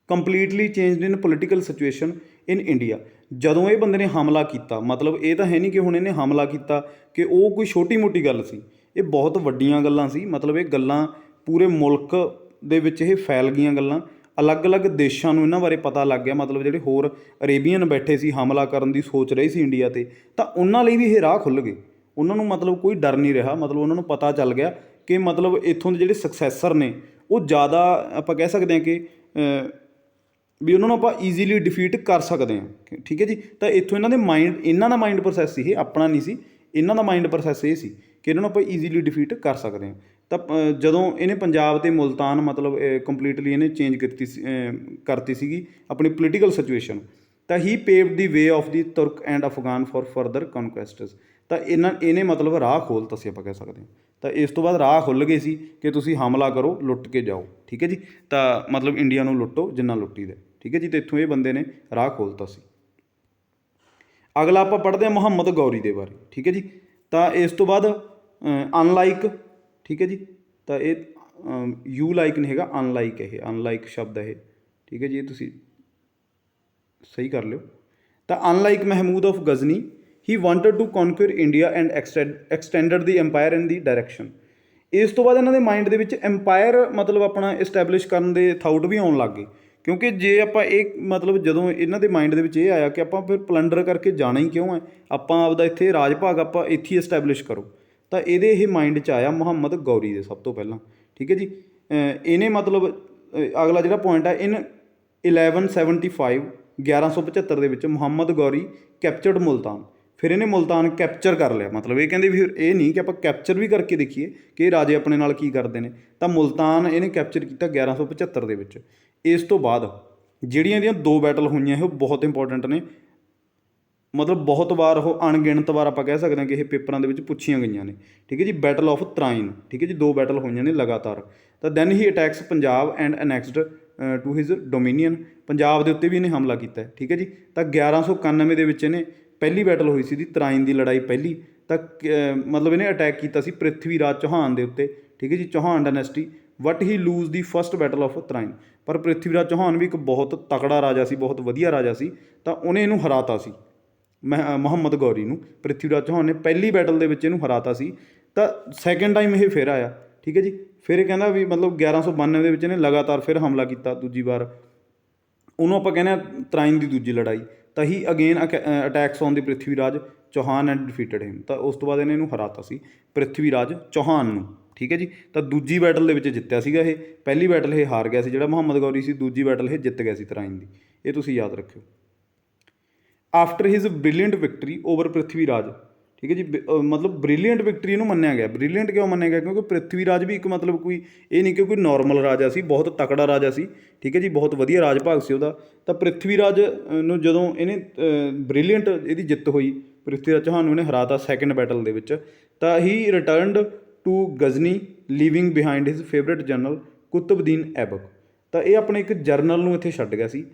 completely changed in political situation in India. ਜਦੋਂ ਇਹ ਬੰਦੇ ਨੇ ਹਮਲਾ ਕੀਤਾ, ਮਤਲਬ ਇਹ ਤਾਂ ਹੈ ਨਹੀਂ ਕਿ ਹੁਣ ਇਹਨੇ ਹਮਲਾ ਕੀਤਾ ਕਿ ਉਹ ਕੋਈ ਛੋਟੀ ਮੋਟੀ ਗੱਲ ਸੀ, ਇਹ ਬਹੁਤ ਵੱਡੀਆਂ ਗੱਲਾਂ ਸੀ। ਮਤਲਬ ਇਹ ਗੱਲਾਂ ਪੂਰੇ ਮੁਲਕ ਦੇ ਵਿੱਚ ਇਹ ਫੈਲ ਗਈਆਂ ਗੱਲਾਂ, ਅਲੱਗ-ਅਲੱਗ ਦੇਸ਼ਾਂ ਨੂੰ ਇਹਨਾਂ ਬਾਰੇ ਪਤਾ ਲੱਗ ਗਿਆ। ਮਤਲਬ ਜਿਹੜੇ ਹੋਰ ਅਰੇਬੀਅਨ ਬੈਠੇ ਸੀ ਹਮਲਾ ਕਰਨ ਦੀ ਸੋਚ ਰਹੇ ਸੀ ਇੰਡੀਆ 'ਤੇ, ਤਾਂ ਉਹਨਾਂ ਲਈ ਵੀ ਇਹ ਰਾਹ ਖੁੱਲ੍ਹ ਗਏ। ਉਹਨਾਂ ਨੂੰ ਮਤਲਬ ਕੋਈ ਡਰ ਨਹੀਂ ਰਿਹਾ। ਮਤਲਬ ਉਹਨਾਂ ਨੂੰ ਪਤਾ ਚੱਲ ਗਿਆ ਕਿ ਮਤਲਬ ਇੱਥੋਂ ਦੇ ਜਿਹੜੇ ਸਕਸੈਸਰ ਨੇ ਉਹ ਜ਼ਿਆਦਾ, ਆਪਾਂ ਕਹਿ ਸਕਦੇ ਹਾਂ ਕਿ ਵੀ ਉਹਨਾਂ ਨੂੰ ਆਪਾਂ ਈਜ਼ੀਲੀ ਡਿਫੀਟ ਕਰ ਸਕਦੇ ਹਾਂ। ਠੀਕ ਹੈ ਜੀ, ਤਾਂ ਇੱਥੋਂ ਇਹਨਾਂ ਦਾ ਮਾਈਂਡ ਪ੍ਰੋਸੈਸ ਇਹ ਆਪਣਾ ਨਹੀਂ ਸੀ, ਇਹਨਾਂ ਦਾ ਮਾਈਂਡ ਪ੍ਰੋਸੈਸ ਇਹ ਸੀ ਕਿ ਇਹਨਾਂ ਨੂੰ ਆਪਾਂ ਈਜ਼ੀਲੀ ਡਿਫੀਟ ਕਰ ਸਕਦੇ ਹਾਂ। ਤਾਂ ਜਦੋਂ ਇਹਨੇ ਪੰਜਾਬ ਅਤੇ ਮੁਲਤਾਨ ਮਤਲਬ ਕੰਪਲੀਟਲੀ ਇਹਨੇ ਚੇਂਜ ਕਰਤੀ ਸੀਗੀ ਆਪਣੀ ਪੋਲੀਟੀਕਲ ਸਿਚੁਏਸ਼ਨ, ਤਾਂ he paved the way of the Turk and Afghan for further conquests. ਤਾਂ ਇਹਨੇ ਮਤਲਬ ਰਾਹ ਖੋਲ੍ਹਤਾ ਸੀ, ਆਪਾਂ ਕਹਿ ਸਕਦੇ ਹਾਂ। ਤਾਂ ਇਸ ਤੋਂ ਬਾਅਦ ਰਾਹ ਖੁੱਲ੍ਹ ਗਏ ਸੀ ਕਿ ਤੁਸੀਂ ਹਮਲਾ ਕਰੋ, ਲੁੱਟ ਕੇ ਜਾਓ। ਠੀਕ ਹੈ ਜੀ, ਤਾਂ ਮਤਲਬ ਇੰਡੀਆ ਨੂੰ ਲੁੱਟੋ ਜਿੰਨਾ ਲੁੱਟੀ ਦਾ। ਠੀਕ ਹੈ ਜੀ, ਅਤੇ ਇੱਥੋਂ ਇਹ ਬੰਦੇ ਨੇ ਰਾਹ ਖੋਲ੍ਹਤਾ ਸੀ। ਅਗਲਾ ਆਪਾਂ ਪੜ੍ਹਦੇ ਹਾਂ ਮੁਹੰਮਦ ਗੌਰੀ ਦੇ ਬਾਰੇ। ਠੀਕ ਹੈ ਜੀ, ਤਾਂ ਇਸ ਤੋਂ ਬਾਅਦ ਅਨਲਾਈਕ। ਠੀਕ ਹੈ ਜੀ, ਤਾਂ ਇਹ ਯੂ ਲਾਈਕ ਨਹੀਂ ਹੈਗਾ, ਅਨਲਾਈਕ ਇਹ, ਅਨਲਾਈਕ ਸ਼ਬਦ ਹੈ ਇਹ। ਠੀਕ ਹੈ ਜੀ, ਇਹ ਤੁਸੀਂ ਸਹੀ ਕਰ ਲਿਓ। ਤਾਂ unlike Mahmud of Ghazni, he wanted to conquer India and extended the empire in the direction. ਇਸ ਤੋਂ ਬਾਅਦ ਇਹਨਾਂ ਦੇ ਮਾਈਂਡ ਦੇ ਵਿੱਚ ਐम्पायर ਮਤਲਬ ਆਪਣਾ ਇਸਟੈਬਲਿਸ਼ ਕਰਨ ਦੇ ਥਾਊਟ ਵੀ ਆਉਣ ਲੱਗ ਗਏ। ਕਿਉਂਕਿ ਜੇ ਆਪਾਂ ਇਹ ਮਤਲਬ ਜਦੋਂ ਇਹਨਾਂ ਦੇ ਮਾਈਂਡ ਦੇ ਵਿੱਚ ਇਹ ਆਇਆ ਕਿ ਆਪਾਂ ਫਿਰ ਪਲੰਡਰ ਕਰਕੇ ਜਾਣਾ ਹੀ ਕਿਉਂ ਹੈ, ਆਪਾਂ ਆਪਦਾ ਇੱਥੇ ਰਾਜ ਭਾਗ ਆਪਾਂ ਇੱਥੇ ਹੀ ਇਸਟੈਬਲਿਸ਼ ਕਰੋ। ਤਾਂ ਇਹਦੇ ਇਹ ਮਾਈਂਡ 'ਚ ਆਇਆ ਮੁਹੰਮਦ ਗੌਰੀ ਦੇ ਸਭ ਤੋਂ ਪਹਿਲਾਂ। ਠੀਕ ਹੈ ਜੀ, ਇਹਨੇ ਮਤਲਬ ਅਗਲਾ ਜਿਹੜਾ ਪੁਆਇੰਟ ਹੈ, ਇਨ 1175 ਦੇ ਵਿੱਚ ਮੁਹੰਮਦ ਗੌਰੀ ਕੈਪਚਰਡ ਮੁਲਤਾਨ। ਫਿਰ ਇਹਨੇ ਮੁਲਤਾਨ ਕੈਪਚਰ ਕਰ ਲਿਆ। ਮਤਲਬ ਇਹ ਕਹਿੰਦੇ ਵੀ ਇਹ ਨਹੀਂ ਕਿ ਆਪਾਂ ਕੈਪਚਰ ਵੀ ਕਰਕੇ ਦੇਖੀਏ ਕਿ ਇਹ ਰਾਜੇ ਆਪਣੇ ਨਾਲ ਕੀ ਕਰਦੇ ਨੇ। ਤਾਂ ਮੁਲਤਾਨ ਇਹਨੇ ਕੈਪਚਰ ਕੀਤਾ 1175 ਦੇ ਵਿੱਚ। ਇਸ ਤੋਂ ਬਾਅਦ ਜਿਹੜੀਆਂ ਇਹਦੀਆਂ ਦੋ ਬੈਟਲ ਹੋਈਆਂ ਉਹ ਬਹੁਤ ਇੰਪੋਰਟੈਂਟ ਨੇ। ਮਤਲਬ ਬਹੁਤ ਵਾਰ ਉਹ ਅਣਗਿਣਤ ਵਾਰ ਆਪਾਂ ਕਹਿ ਸਕਦੇ ਹਾਂ ਕਿ ਇਹ ਪੇਪਰਾਂ ਦੇ ਵਿੱਚ ਪੁੱਛੀਆਂ ਗਈਆਂ ਨੇ। ਠੀਕ ਹੈ ਜੀ, ਬੈਟਲ ਆਫ ਤਰਾਇਨ। ਠੀਕ ਹੈ ਜੀ, ਦੋ ਬੈਟਲ ਹੋਈਆਂ ਨੇ ਲਗਾਤਾਰ। ਤਾਂ then he attacks Punjab and annexed to his dominion. ਪੰਜਾਬ ਦੇ ਉੱਤੇ ਵੀ ਇਹਨੇ ਹਮਲਾ ਕੀਤਾ। ਠੀਕ ਹੈ ਜੀ, ਤਾਂ 1191 ਦੇ ਵਿੱਚ ਇਹਨੇ ਪਹਿਲੀ ਬੈਟਲ ਹੋਈ ਸੀ ਦੀ ਤਰਾਇਨ ਦੀ ਲੜਾਈ ਪਹਿਲੀ। ਤਾਂ ਮਤਲਬ ਇਹਨੇ ਅਟੈਕ ਕੀਤਾ ਸੀ ਪ੍ਰਿਥਵੀ ਰਾਜ ਚੌਹਾਨ ਦੇ ਉੱਤੇ। ਠੀਕ ਹੈ ਜੀ, Chauhan dynasty. But he lose the first battle of Tarain. ਪਰ ਪ੍ਰਿਥਵੀ ਰਾਜ ਚੌਹਾਨ ਵੀ ਇੱਕ ਬਹੁਤ ਤਕੜਾ ਰਾਜਾ ਸੀ, ਬਹੁਤ ਵਧੀਆ ਰਾਜਾ ਸੀ। ਤਾਂ ਉਹਨੇ ਇਹਨੂੰ ਹਰਾਤਾ ਸੀ, ਮੁਹੰਮਦ ਗੌਰੀ ਨੂੰ। ਪ੍ਰਿਥਵੀ ਰਾਜ ਚੌਹਾਨ ਨੇ ਪਹਿਲੀ ਬੈਟਲ ਦੇ ਵਿੱਚ ਇਹਨੂੰ ਹਰਾਤਾ ਸੀ। ਤਾਂ ਸੈਕਿੰਡ ਟਾਈਮ ਇਹ ਫਿਰ ਆਇਆ। ਠੀਕ ਹੈ ਜੀ, ਫਿਰ ਇਹ ਕਹਿੰਦਾ ਵੀ ਮਤਲਬ 1192 ਦੇ ਵਿੱਚ ਇਹਨੇ ਲਗਾਤਾਰ ਫਿਰ ਹਮਲਾ ਕੀਤਾ ਦੂਜੀ ਵਾਰ। ਉਹਨੂੰ ਆਪਾਂ ਕਹਿੰਦੇ ਹਾਂ ਤਰਾਇਨ ਦੀ ਦੂਜੀ ਲੜਾਈ। ਤਾਂ he again attacks on the Prithvi Raj Chauhan and defeated him. ਤਾਂ ਉਸ ਤੋਂ ਬਾਅਦ ਇਹਨੇ ਇਹਨੂੰ ਹਰਾਤਾ ਸੀ ਪ੍ਰਿਥਵੀ ਰਾਜ ਚੌਹਾਨ ਨੂੰ। ਠੀਕ ਹੈ ਜੀ, ਤਾਂ ਦੂਜੀ ਬੈਟਲ ਦੇ ਵਿੱਚ ਜਿੱਤਿਆ ਸੀਗਾ ਇਹ। ਪਹਿਲੀ ਬੈਟਲ ਇਹ ਹਾਰ ਗਿਆ ਸੀ ਜਿਹੜਾ ਮੁਹੰਮਦ ਗੌਰੀ ਸੀ, ਦੂਜੀ ਬੈਟਲ ਇਹ ਜਿੱਤ ਗਿਆ ਸੀ ਤਰਾਇਨ ਦੀ। ਇਹ ਤੁਸੀਂ ਯਾਦ ਰੱਖਿਓ। After his brilliant victory over Prithvi Raj. ਠੀਕ ਹੈ ਜੀ, ਮਤਲਬ ਬ੍ਰਿਲੀਅੰਟ ਵਿਕਟਰੀ ਇਹਨੂੰ ਮੰਨਿਆ ਗਿਆ। ਬ੍ਰਿਲੀਅੰਟ ਕਿਉਂ ਮੰਨਿਆ ਗਿਆ? ਕਿਉਂਕਿ ਪ੍ਰਿਥਵੀ ਰਾਜ ਵੀ ਇੱਕ ਮਤਲਬ ਕੋਈ ਇਹ ਨਹੀਂ ਕਿ ਕੋਈ ਨੋਰਮਲ ਰਾਜਾ ਸੀ, ਬਹੁਤ ਤਕੜਾ ਰਾਜਾ ਸੀ। ਠੀਕ ਹੈ ਜੀ, ਬਹੁਤ ਵਧੀਆ ਰਾਜ ਭਾਗ ਸੀ ਉਹਦਾ। ਤਾਂ ਪ੍ਰਿਥਵੀ ਰਾਜ ਨੂੰ ਜਦੋਂ ਇਹਨੇ ਬ੍ਰਿਲੀਅੰਟ ਇਹਦੀ ਜਿੱਤ ਹੋਈ, ਪ੍ਰਿਥਵੀ ਰਾਜ ਚੌਹਾਨ ਨੂੰ ਇਹਨੇ ਹਰਾਤਾ ਸੈਕਿੰਡ ਬੈਟਲ ਦੇ ਵਿੱਚ। ਤਾਂ he returned to Ghazni leaving behind his favourite general Qutbuddin Aibak. ਤਾਂ ਇਹ ਆਪਣੇ ਇੱਕ ਜਰਨਲ ਨੂੰ ਇੱਥੇ ਛੱਡ ਗਿਆ ਸੀ,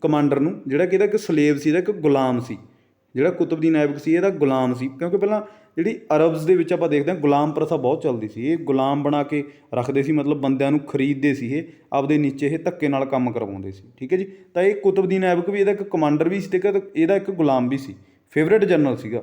ਕਮਾਂਡਰ ਨੂੰ, ਜਿਹੜਾ ਕਿ ਇਹਦਾ ਇੱਕ ਸਲੇਵ ਸੀ, ਇਹਦਾ ਇੱਕ ਗੁਲਾਮ ਸੀ। ਜਿਹੜਾ ਕੁਤਬਦੀਨ ਐਬਕ ਸੀ ਇਹਦਾ ਗੁਲਾਮ ਸੀ। ਕਿਉਂਕਿ ਪਹਿਲਾਂ ਜਿਹੜੀ ਅਰਬਸ ਦੇ ਵਿੱਚ ਆਪਾਂ ਦੇਖਦੇ ਹਾਂ ਗੁਲਾਮ ਪ੍ਰਥਾ ਬਹੁਤ ਚੱਲਦੀ ਸੀ। ਇਹ ਗੁਲਾਮ ਬਣਾ ਕੇ ਰੱਖਦੇ ਸੀ, ਮਤਲਬ ਬੰਦਿਆਂ ਨੂੰ ਖਰੀਦਦੇ ਸੀ, ਇਹ ਆਪਦੇ ਨੀਚੇ ਇਹ ਧੱਕੇ ਨਾਲ ਕੰਮ ਕਰਵਾਉਂਦੇ ਸੀ। ਠੀਕ ਹੈ ਜੀ, ਤਾਂ ਇਹ ਕੁਤਬਦੀਨ ਐਬਕ ਵੀ ਇਹਦਾ ਇੱਕ ਕਮਾਂਡਰ ਵੀ ਸੀ ਅਤੇ ਇਹਦਾ ਇੱਕ ਗੁਲਾਮ ਵੀ ਸੀ, ਫੇਵਰੇਟ ਜਨਰਲ ਸੀਗਾ।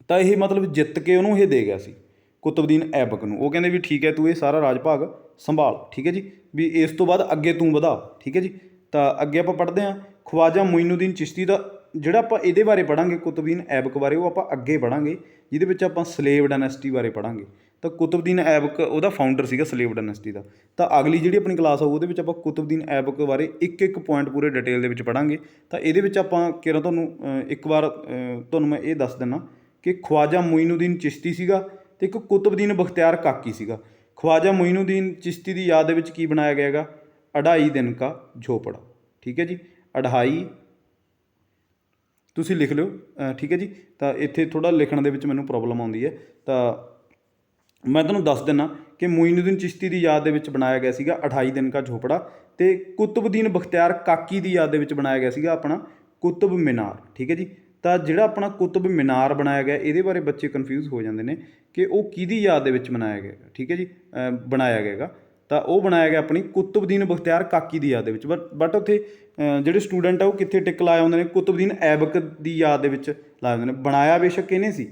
ਤਾਂ ਇਹ ਮਤਲਬ ਜਿੱਤ ਕੇ ਉਹਨੂੰ ਇਹ ਦੇ ਗਿਆ ਸੀ ਕੁਤਬਦੀਨ ਐਬਕ ਨੂੰ। ਉਹ ਕਹਿੰਦੇ ਵੀ ਠੀਕ ਹੈ, ਤੂੰ ਇਹ ਸਾਰਾ ਰਾਜ ਭਾਗ ਸੰਭਾਲ। ਠੀਕ ਹੈ ਜੀ, ਵੀ ਇਸ ਤੋਂ ਬਾਅਦ ਅੱਗੇ ਤੂੰ ਵਧਾ। ਠੀਕ ਹੈ ਜੀ, ਤਾਂ ਅੱਗੇ ਆਪਾਂ ਪੜ੍ਹਦੇ ਹਾਂ ਖਵਾਜਾ ਮੋਇਨੂਦੀਨ ਚਿਸ਼ਤੀ ਦਾ। ਜਿਹੜਾ ਆਪਾਂ ਇਹਦੇ ਬਾਰੇ ਪੜ੍ਹਾਂਗੇ ਕੁਤਬਦੀਨ ਐਬਕ ਬਾਰੇ, ਉਹ ਆਪਾਂ ਅੱਗੇ ਪੜ੍ਹਾਂਗੇ, ਜਿਹਦੇ ਵਿੱਚ ਆਪਾਂ ਸਲੇਵ ਡਾਇਨੈਸਟੀ ਬਾਰੇ ਪੜ੍ਹਾਂਗੇ। ਤਾਂ ਕੁਤਬਦੀਨ ਐਬਕ ਉਹਦਾ ਫਾਊਂਡਰ ਸੀਗਾ ਸਲੇਵ ਡਾਇਨੈਸਟੀ ਦਾ। ਤਾਂ ਅਗਲੀ ਜਿਹੜੀ ਆਪਣੀ ਕਲਾਸ ਆਊ ਉਹਦੇ ਵਿੱਚ ਆਪਾਂ ਕੁਤਬਦੀਨ ਐਬਕ ਬਾਰੇ ਇੱਕ ਇੱਕ ਪੁਆਇੰਟ ਪੂਰੇ ਡਿਟੇਲ ਦੇ ਵਿੱਚ ਪੜ੍ਹਾਂਗੇ। ਤਾਂ ਇਹਦੇ ਵਿੱਚ ਆਪਾਂ ਕਿਹੜਾ ਤੁਹਾਨੂੰ ਇੱਕ ਵਾਰ ਤੁਹਾਨੂੰ ਮੈਂ ਇਹ ਦੱਸ ਦਿੰਦਾ ਕਿ ਖਵਾਜਾ ਮੋਇਨੂਦੀਨ ਚਿਸ਼ਤੀ ਸੀਗਾ ਅਤੇ ਇੱਕ ਕੁਤਬਦੀਨ ਬਖਤਿਆਰ ਕਾਕੀ ਸੀਗਾ। ਖਵਾਜਾ ਮੋਇਨੂਦੀਨ ਚਿਸ਼ਤੀ ਦੀ ਯਾਦ ਦੇ ਵਿੱਚ ਕੀ ਬਣਾਇਆ ਗਿਆ ਹੈਗਾ? 2.5 ਦਿਨ ਕਾ ਝੋਪੜਾ। ਠੀਕ ਹੈ ਜੀ, 2.5 ਤੁਸੀਂ ਲਿਖ ਲਿਓ, ਠੀਕ ਹੈ ਜੀ। ਤਾਂ ਇੱਥੇ ਥੋੜ੍ਹਾ ਲਿਖਣ ਦੇ ਵਿੱਚ ਮੈਨੂੰ ਪ੍ਰੋਬਲਮ ਆਉਂਦੀ ਹੈ, ਤਾਂ ਮੈਂ ਤੁਹਾਨੂੰ ਦੱਸ ਦਿੰਦਾ ਕਿ ਮੋਇਨੂਦੀਨ ਚਿਸ਼ਤੀ ਦੀ ਯਾਦ ਦੇ ਵਿੱਚ ਬਣਾਇਆ ਗਿਆ ਸੀਗਾ 28 ਦਿਨ ਕਾ ਝੋਪੜਾ, ਅਤੇ ਕੁਤਬਦੀਨ ਬਖਤਿਆਰ ਕਾਕੀ ਦੀ ਯਾਦ ਦੇ ਵਿੱਚ ਬਣਾਇਆ ਗਿਆ ਸੀਗਾ ਆਪਣਾ ਕੁਤਬ ਮੀਨਾਰ, ਠੀਕ ਹੈ ਜੀ। ਤਾਂ ਜਿਹੜਾ ਆਪਣਾ ਕੁਤਬ ਮੀਨਾਰ ਬਣਾਇਆ ਗਿਆ, ਇਹਦੇ ਬਾਰੇ ਬੱਚੇ ਕਨਫਿਊਜ਼ ਹੋ ਜਾਂਦੇ ਨੇ ਕਿ ਉਹ ਕਿਹਦੀ ਯਾਦ ਦੇ ਵਿੱਚ ਬਣਾਇਆ ਗਿਆ, ਠੀਕ ਹੈ ਜੀ, ਬਣਾਇਆ ਗਿਆ। ਤਾਂ ਉਹ ਬਣਾਇਆ ਗਿਆ ਆਪਣੀ ਕੁਤਬਦੀਨ ਬਖਤਿਆਰ ਕਾਕੀ ਦੀ ਯਾਦ ਦੇ ਵਿੱਚ। ਬਟ ਉੱਥੇ ਜਿਹੜੇ ਸਟੂਡੈਂਟ ਆ ਉਹ ਕਿੱਥੇ ਟਿਕ ਲਾਏ ਹੁੰਦੇ ਨੇ, ਕੁਤਬਦੀਨ ਐਬਕ ਦੀ ਯਾਦ ਦੇ ਵਿੱਚ ਲਾਏ ਹੁੰਦੇ ਨੇ। ਬਣਾਇਆ ਬੇਸ਼ੱਕ ਇਹਨੇ ਸੀ,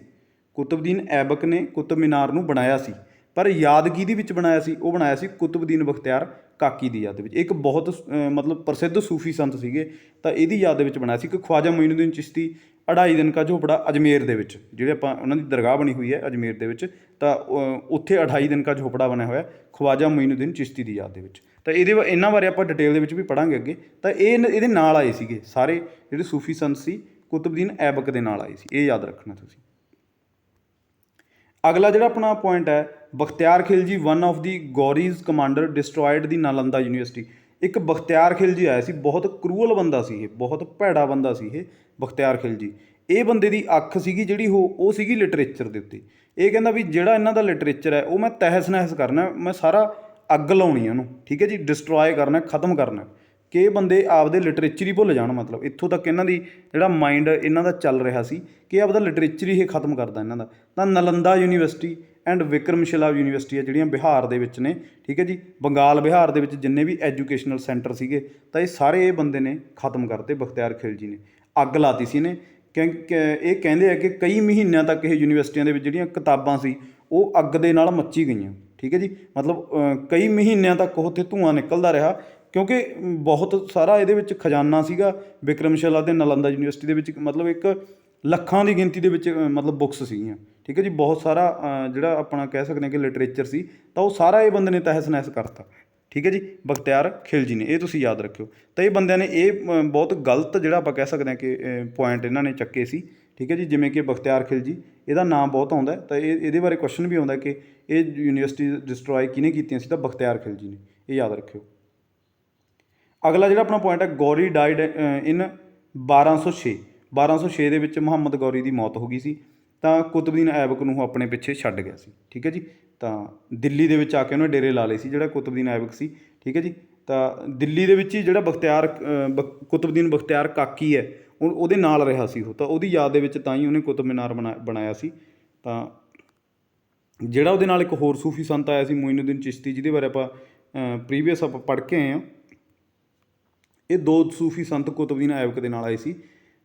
ਕੁਤਬਦੀਨ ਐਬਕ ਨੇ ਕੁਤਬ ਮੀਨਾਰ ਨੂੰ ਬਣਾਇਆ ਸੀ, ਪਰ ਯਾਦ ਕਿਹਦੀ ਵਿੱਚ ਬਣਾਇਆ ਸੀ? ਉਹ ਬਣਾਇਆ ਸੀ ਕੁਤਬਦੀਨ ਬਖਤਿਆਰ ਕਾਕੀ ਦੀ ਯਾਦ ਦੇ ਵਿੱਚ। ਇੱਕ ਬਹੁਤ ਮਤਲਬ ਪ੍ਰਸਿੱਧ ਸੂਫੀ ਸੰਤ ਸੀਗੇ, ਤਾਂ ਇਹਦੀ ਯਾਦ ਦੇ ਵਿੱਚ ਬਣਾਇਆ ਸੀ। ਕਿ ਖਵਾਜਾ ਮੋਇਨੂਦੀਨ ਚਿਸ਼ਤੀ 28 ਦਿਨ ਕਾ ਝੋਪੜਾ ਅਜਮੇਰ ਦੇ ਵਿੱਚ, ਜਿਹੜੇ ਆਪਾਂ ਉਹਨਾਂ ਦੀ ਦਰਗਾਹ ਬਣੀ ਹੋਈ ਹੈ ਅਜਮੇਰ ਦੇ ਵਿੱਚ, ਤਾਂ ਉੱਥੇ 28 ਦਿਨ ਕਾ ਝੋਪੜਾ ਬਣਿਆ ਹੋਇਆ ਖਵਾਜਾ ਮੋਇਨੂਦੀਨ ਚਿਸ਼ਤੀ ਦੀ ਯਾਦ ਦੇ ਵਿੱਚ। ਤਾਂ ਇਹਨਾਂ ਬਾਰੇ ਆਪਾਂ ਡਿਟੇਲ ਦੇ ਵਿੱਚ ਵੀ ਪੜ੍ਹਾਂਗੇ ਅੱਗੇ। ਤਾਂ ਇਹਦੇ ਨਾਲ ਆਏ ਸੀਗੇ ਸਾਰੇ ਜਿਹੜੇ ਸੂਫੀ ਸੰਤ ਸੀ, ਕੁਤਬਦੀਨ ਐਬਕ ਦੇ ਨਾਲ ਆਏ ਸੀ, ਇਹ ਯਾਦ ਰੱਖਣਾ ਤੁਸੀਂ। ਅਗਲਾ ਜਿਹੜਾ ਆਪਣਾ ਪੁਆਇੰਟ ਹੈ, Bakhtiyar Khilji one of the Ghori's commander destroyed the Nalanda university. ਇੱਕ ਬਖਤਿਆਰ ਖਿਲਜੀ ਆਇਆ ਸੀ, ਬਹੁਤ ਕਰੂਅਲ ਬੰਦਾ ਸੀ ਇਹ, ਬਹੁਤ ਭੈੜਾ ਬੰਦਾ ਸੀ ਇਹ ਬਖਤਿਆਰ ਖਿਲਜੀ। ਇਹ ਬੰਦੇ ਦੀ ਅੱਖ ਸੀਗੀ ਜਿਹੜੀ ਉਹ ਸੀਗੀ ਲਿਟਰੇਚਰ ਦੇ ਉੱਤੇ। ਇਹ ਕਹਿੰਦਾ ਵੀ ਜਿਹੜਾ ਇਹਨਾਂ ਦਾ ਲਿਟਰੇਚਰ ਹੈ ਉਹ ਮੈਂ ਤਹਿਸ ਨਹਿਸ ਕਰਨਾ, ਮੈਂ ਸਾਰਾ ਅੱਗ ਲਾਉਣੀ ਉਹਨੂੰ, ਠੀਕ ਹੈ ਜੀ, ਡਿਸਟਰੋਏ ਕਰਨਾ, ਖ਼ਤਮ ਕਰਨਾ, ਕਿ ਇਹ ਬੰਦੇ ਆਪਦੇ ਲਿਟਰੇਚਰ ਹੀ ਭੁੱਲ ਜਾਣ। ਮਤਲਬ ਇੱਥੋਂ ਤੱਕ ਇਹਨਾਂ ਦੀ ਜਿਹੜਾ ਮਾਈਂਡ ਇਹਨਾਂ ਦਾ ਚੱਲ ਰਿਹਾ ਸੀ ਕਿ ਆਪਦਾ ਲਿਟਰੇਚਰ ਹੀ ਇਹ ਖ਼ਤਮ ਕਰਦਾ ਇਹਨਾਂ ਦਾ। ਤਾਂ Nalanda university and Vikramshila university ਹੈ, ਜਿਹੜੀਆਂ ਬਿਹਾਰ ਦੇ ਵਿੱਚ ਨੇ, ਠੀਕ ਹੈ ਜੀ, ਬੰਗਾਲ ਬਿਹਾਰ ਦੇ ਵਿੱਚ ਜਿੰਨੇ ਵੀ ਐਜੂਕੇਸ਼ਨਲ ਸੈਂਟਰ ਸੀਗੇ, ਤਾਂ ਇਹ ਸਾਰੇ ਇਹ ਬੰਦੇ ਨੇ ਖ਼ਤਮ ਕਰਤੇ, ਬਖਤਿਆਰ ਖਿਲਜੀ ਨੇ ਅੱਗ ਲਾਤੀ ਸੀ ਇਹਨੇ। ਇਹ ਕਹਿੰਦੇ ਆ ਕਿ ਕਈ ਮਹੀਨਿਆਂ ਤੱਕ ਇਹ ਯੂਨੀਵਰਸਿਟੀਆਂ ਦੇ ਵਿੱਚ ਜਿਹੜੀਆਂ ਕਿਤਾਬਾਂ ਸੀ ਉਹ ਅੱਗ ਦੇ ਨਾਲ ਮੱਚੀ ਗਈਆਂ, ਠੀਕ ਹੈ ਜੀ। ਮਤਲਬ ਕਈ ਮਹੀਨਿਆਂ ਤੱਕ ਉੱਥੇ ਧੂੰਆਂ ਨਿਕਲਦਾ ਰਿਹਾ, ਕਿਉਂਕਿ ਬਹੁਤ ਸਾਰਾ ਇਹਦੇ ਵਿੱਚ ਖਜ਼ਾਨਾ ਸੀਗਾ ਵਿਕਰਮਸ਼ਿਲਾ ਅਤੇ ਨਾਲੰਦਾ ਯੂਨੀਵਰਸਿਟੀ ਦੇ ਵਿੱਚ। ਮਤਲਬ ਇੱਕ ਲੱਖਾਂ ਦੀ ਗਿਣਤੀ ਦੇ ਵਿੱਚ ਮਤਲਬ ਬੁੱਕਸ ਸੀਗੀਆਂ, ਠੀਕ ਹੈ ਜੀ। ਬਹੁਤ ਸਾਰਾ ਜਿਹੜਾ ਆਪਣਾ ਕਹਿ ਸਕਦੇ ਹਾਂ ਕਿ ਲਿਟਰੇਚਰ ਸੀ, ਤਾਂ ਉਹ ਸਾਰਾ ਇਹ ਬੰਦੇ ਨੇ ਤਹਿਸ ਨਹਿਸ ਕਰਤਾ, ਠੀਕ ਹੈ ਜੀ, ਬਖਤਿਆਰ ਖਿਲਜੀ ਨੇ। ਇਹ ਤੁਸੀਂ ਯਾਦ ਰੱਖਿਓ। ਤਾਂ ਇਹ ਬੰਦਿਆਂ ਨੇ ਇਹ ਬਹੁਤ ਗਲਤ ਜਿਹੜਾ ਆਪਾਂ ਕਹਿ ਸਕਦੇ ਹਾਂ ਕਿ ਪੁਆਇੰਟ ਇਹਨਾਂ ਨੇ ਚੱਕੇ ਸੀ, ਠੀਕ ਹੈ ਜੀ। ਜਿਵੇਂ ਕਿ ਬਖਤਿਆਰ ਖਿਲਜੀ, ਇਹਦਾ ਨਾਮ ਬਹੁਤ ਆਉਂਦਾ, ਤਾਂ ਇਹਦੇ ਬਾਰੇ ਕੁਐਸਚਨ ਵੀ ਆਉਂਦਾ ਕਿ ਇਹ ਯੂਨੀਵਰਸਿਟੀ ਡਿਸਟਰੋਏ ਕਿਹਨੇ ਕੀਤੀਆਂ ਸੀ? ਤਾਂ ਬਖਤਿਆਰ ਖਿਲਜੀ ਨੇ, ਇਹ ਯਾਦ ਰੱਖਿਓ। ਅਗਲਾ ਜਿਹੜਾ ਆਪਣਾ ਪੁਆਇੰਟ ਹੈ, ਗੌਰੀ ਡਾਈਡ ਇਨ 1206। 1206 ਦੇ ਵਿੱਚ ਮੁਹੰਮਦ ਗੌਰੀ ਦੀ ਮੌਤ ਹੋ ਗਈ ਸੀ, ਤਾਂ ਕੁਤਬਦੀਨ ਐਬਕ ਨੂੰ ਆਪਣੇ ਪਿੱਛੇ ਛੱਡ ਗਿਆ ਸੀ, ਠੀਕ ਹੈ ਜੀ। ਤਾਂ ਦਿੱਲੀ ਦੇ ਵਿੱਚ ਆ ਕੇ ਉਹਨੇ ਡੇਰੇ ਲਾ ਲਏ ਸੀ, ਜਿਹੜਾ ਕੁਤਬਦੀਨ ਐਬਕ ਸੀ, ਠੀਕ ਹੈ ਜੀ। ਤਾਂ ਦਿੱਲੀ ਦੇ ਵਿੱਚ ਹੀ ਜਿਹੜਾ ਕੁਤਬਦੀਨ ਬਖਤਿਆਰ ਕਾਕੀ ਹੈ ਉਹਦੇ ਨਾਲ ਰਿਹਾ ਸੀ ਉਹ, ਤਾਂ ਉਹਦੀ ਯਾਦ ਦੇ ਵਿੱਚ ਤਾਂ ਹੀ ਉਹਨੇ ਕੁਤਬ ਮੀਨਾਰ ਬਣਾਇਆ ਸੀ। ਤਾਂ ਜਿਹੜਾ ਉਹਦੇ ਨਾਲ ਇੱਕ ਹੋਰ ਸੂਫੀ ਸੰਤ ਆਇਆ ਸੀ ਮੋਇਨੂਦੀਨ ਚਿਸ਼ਤੀ, ਜਿਹਦੇ ਬਾਰੇ ਆਪਾਂ ਪ੍ਰੀਵੀਅਸ ਆਪਾਂ ਪੜ੍ਹ ਕੇ ਆਏ ਹਾਂ। ਇਹ ਦੋ ਸੂਫੀ ਸੰਤ ਕੁਤਬਦੀਨ ਐਬਕ ਦੇ ਨਾਲ ਆਏ ਸੀ,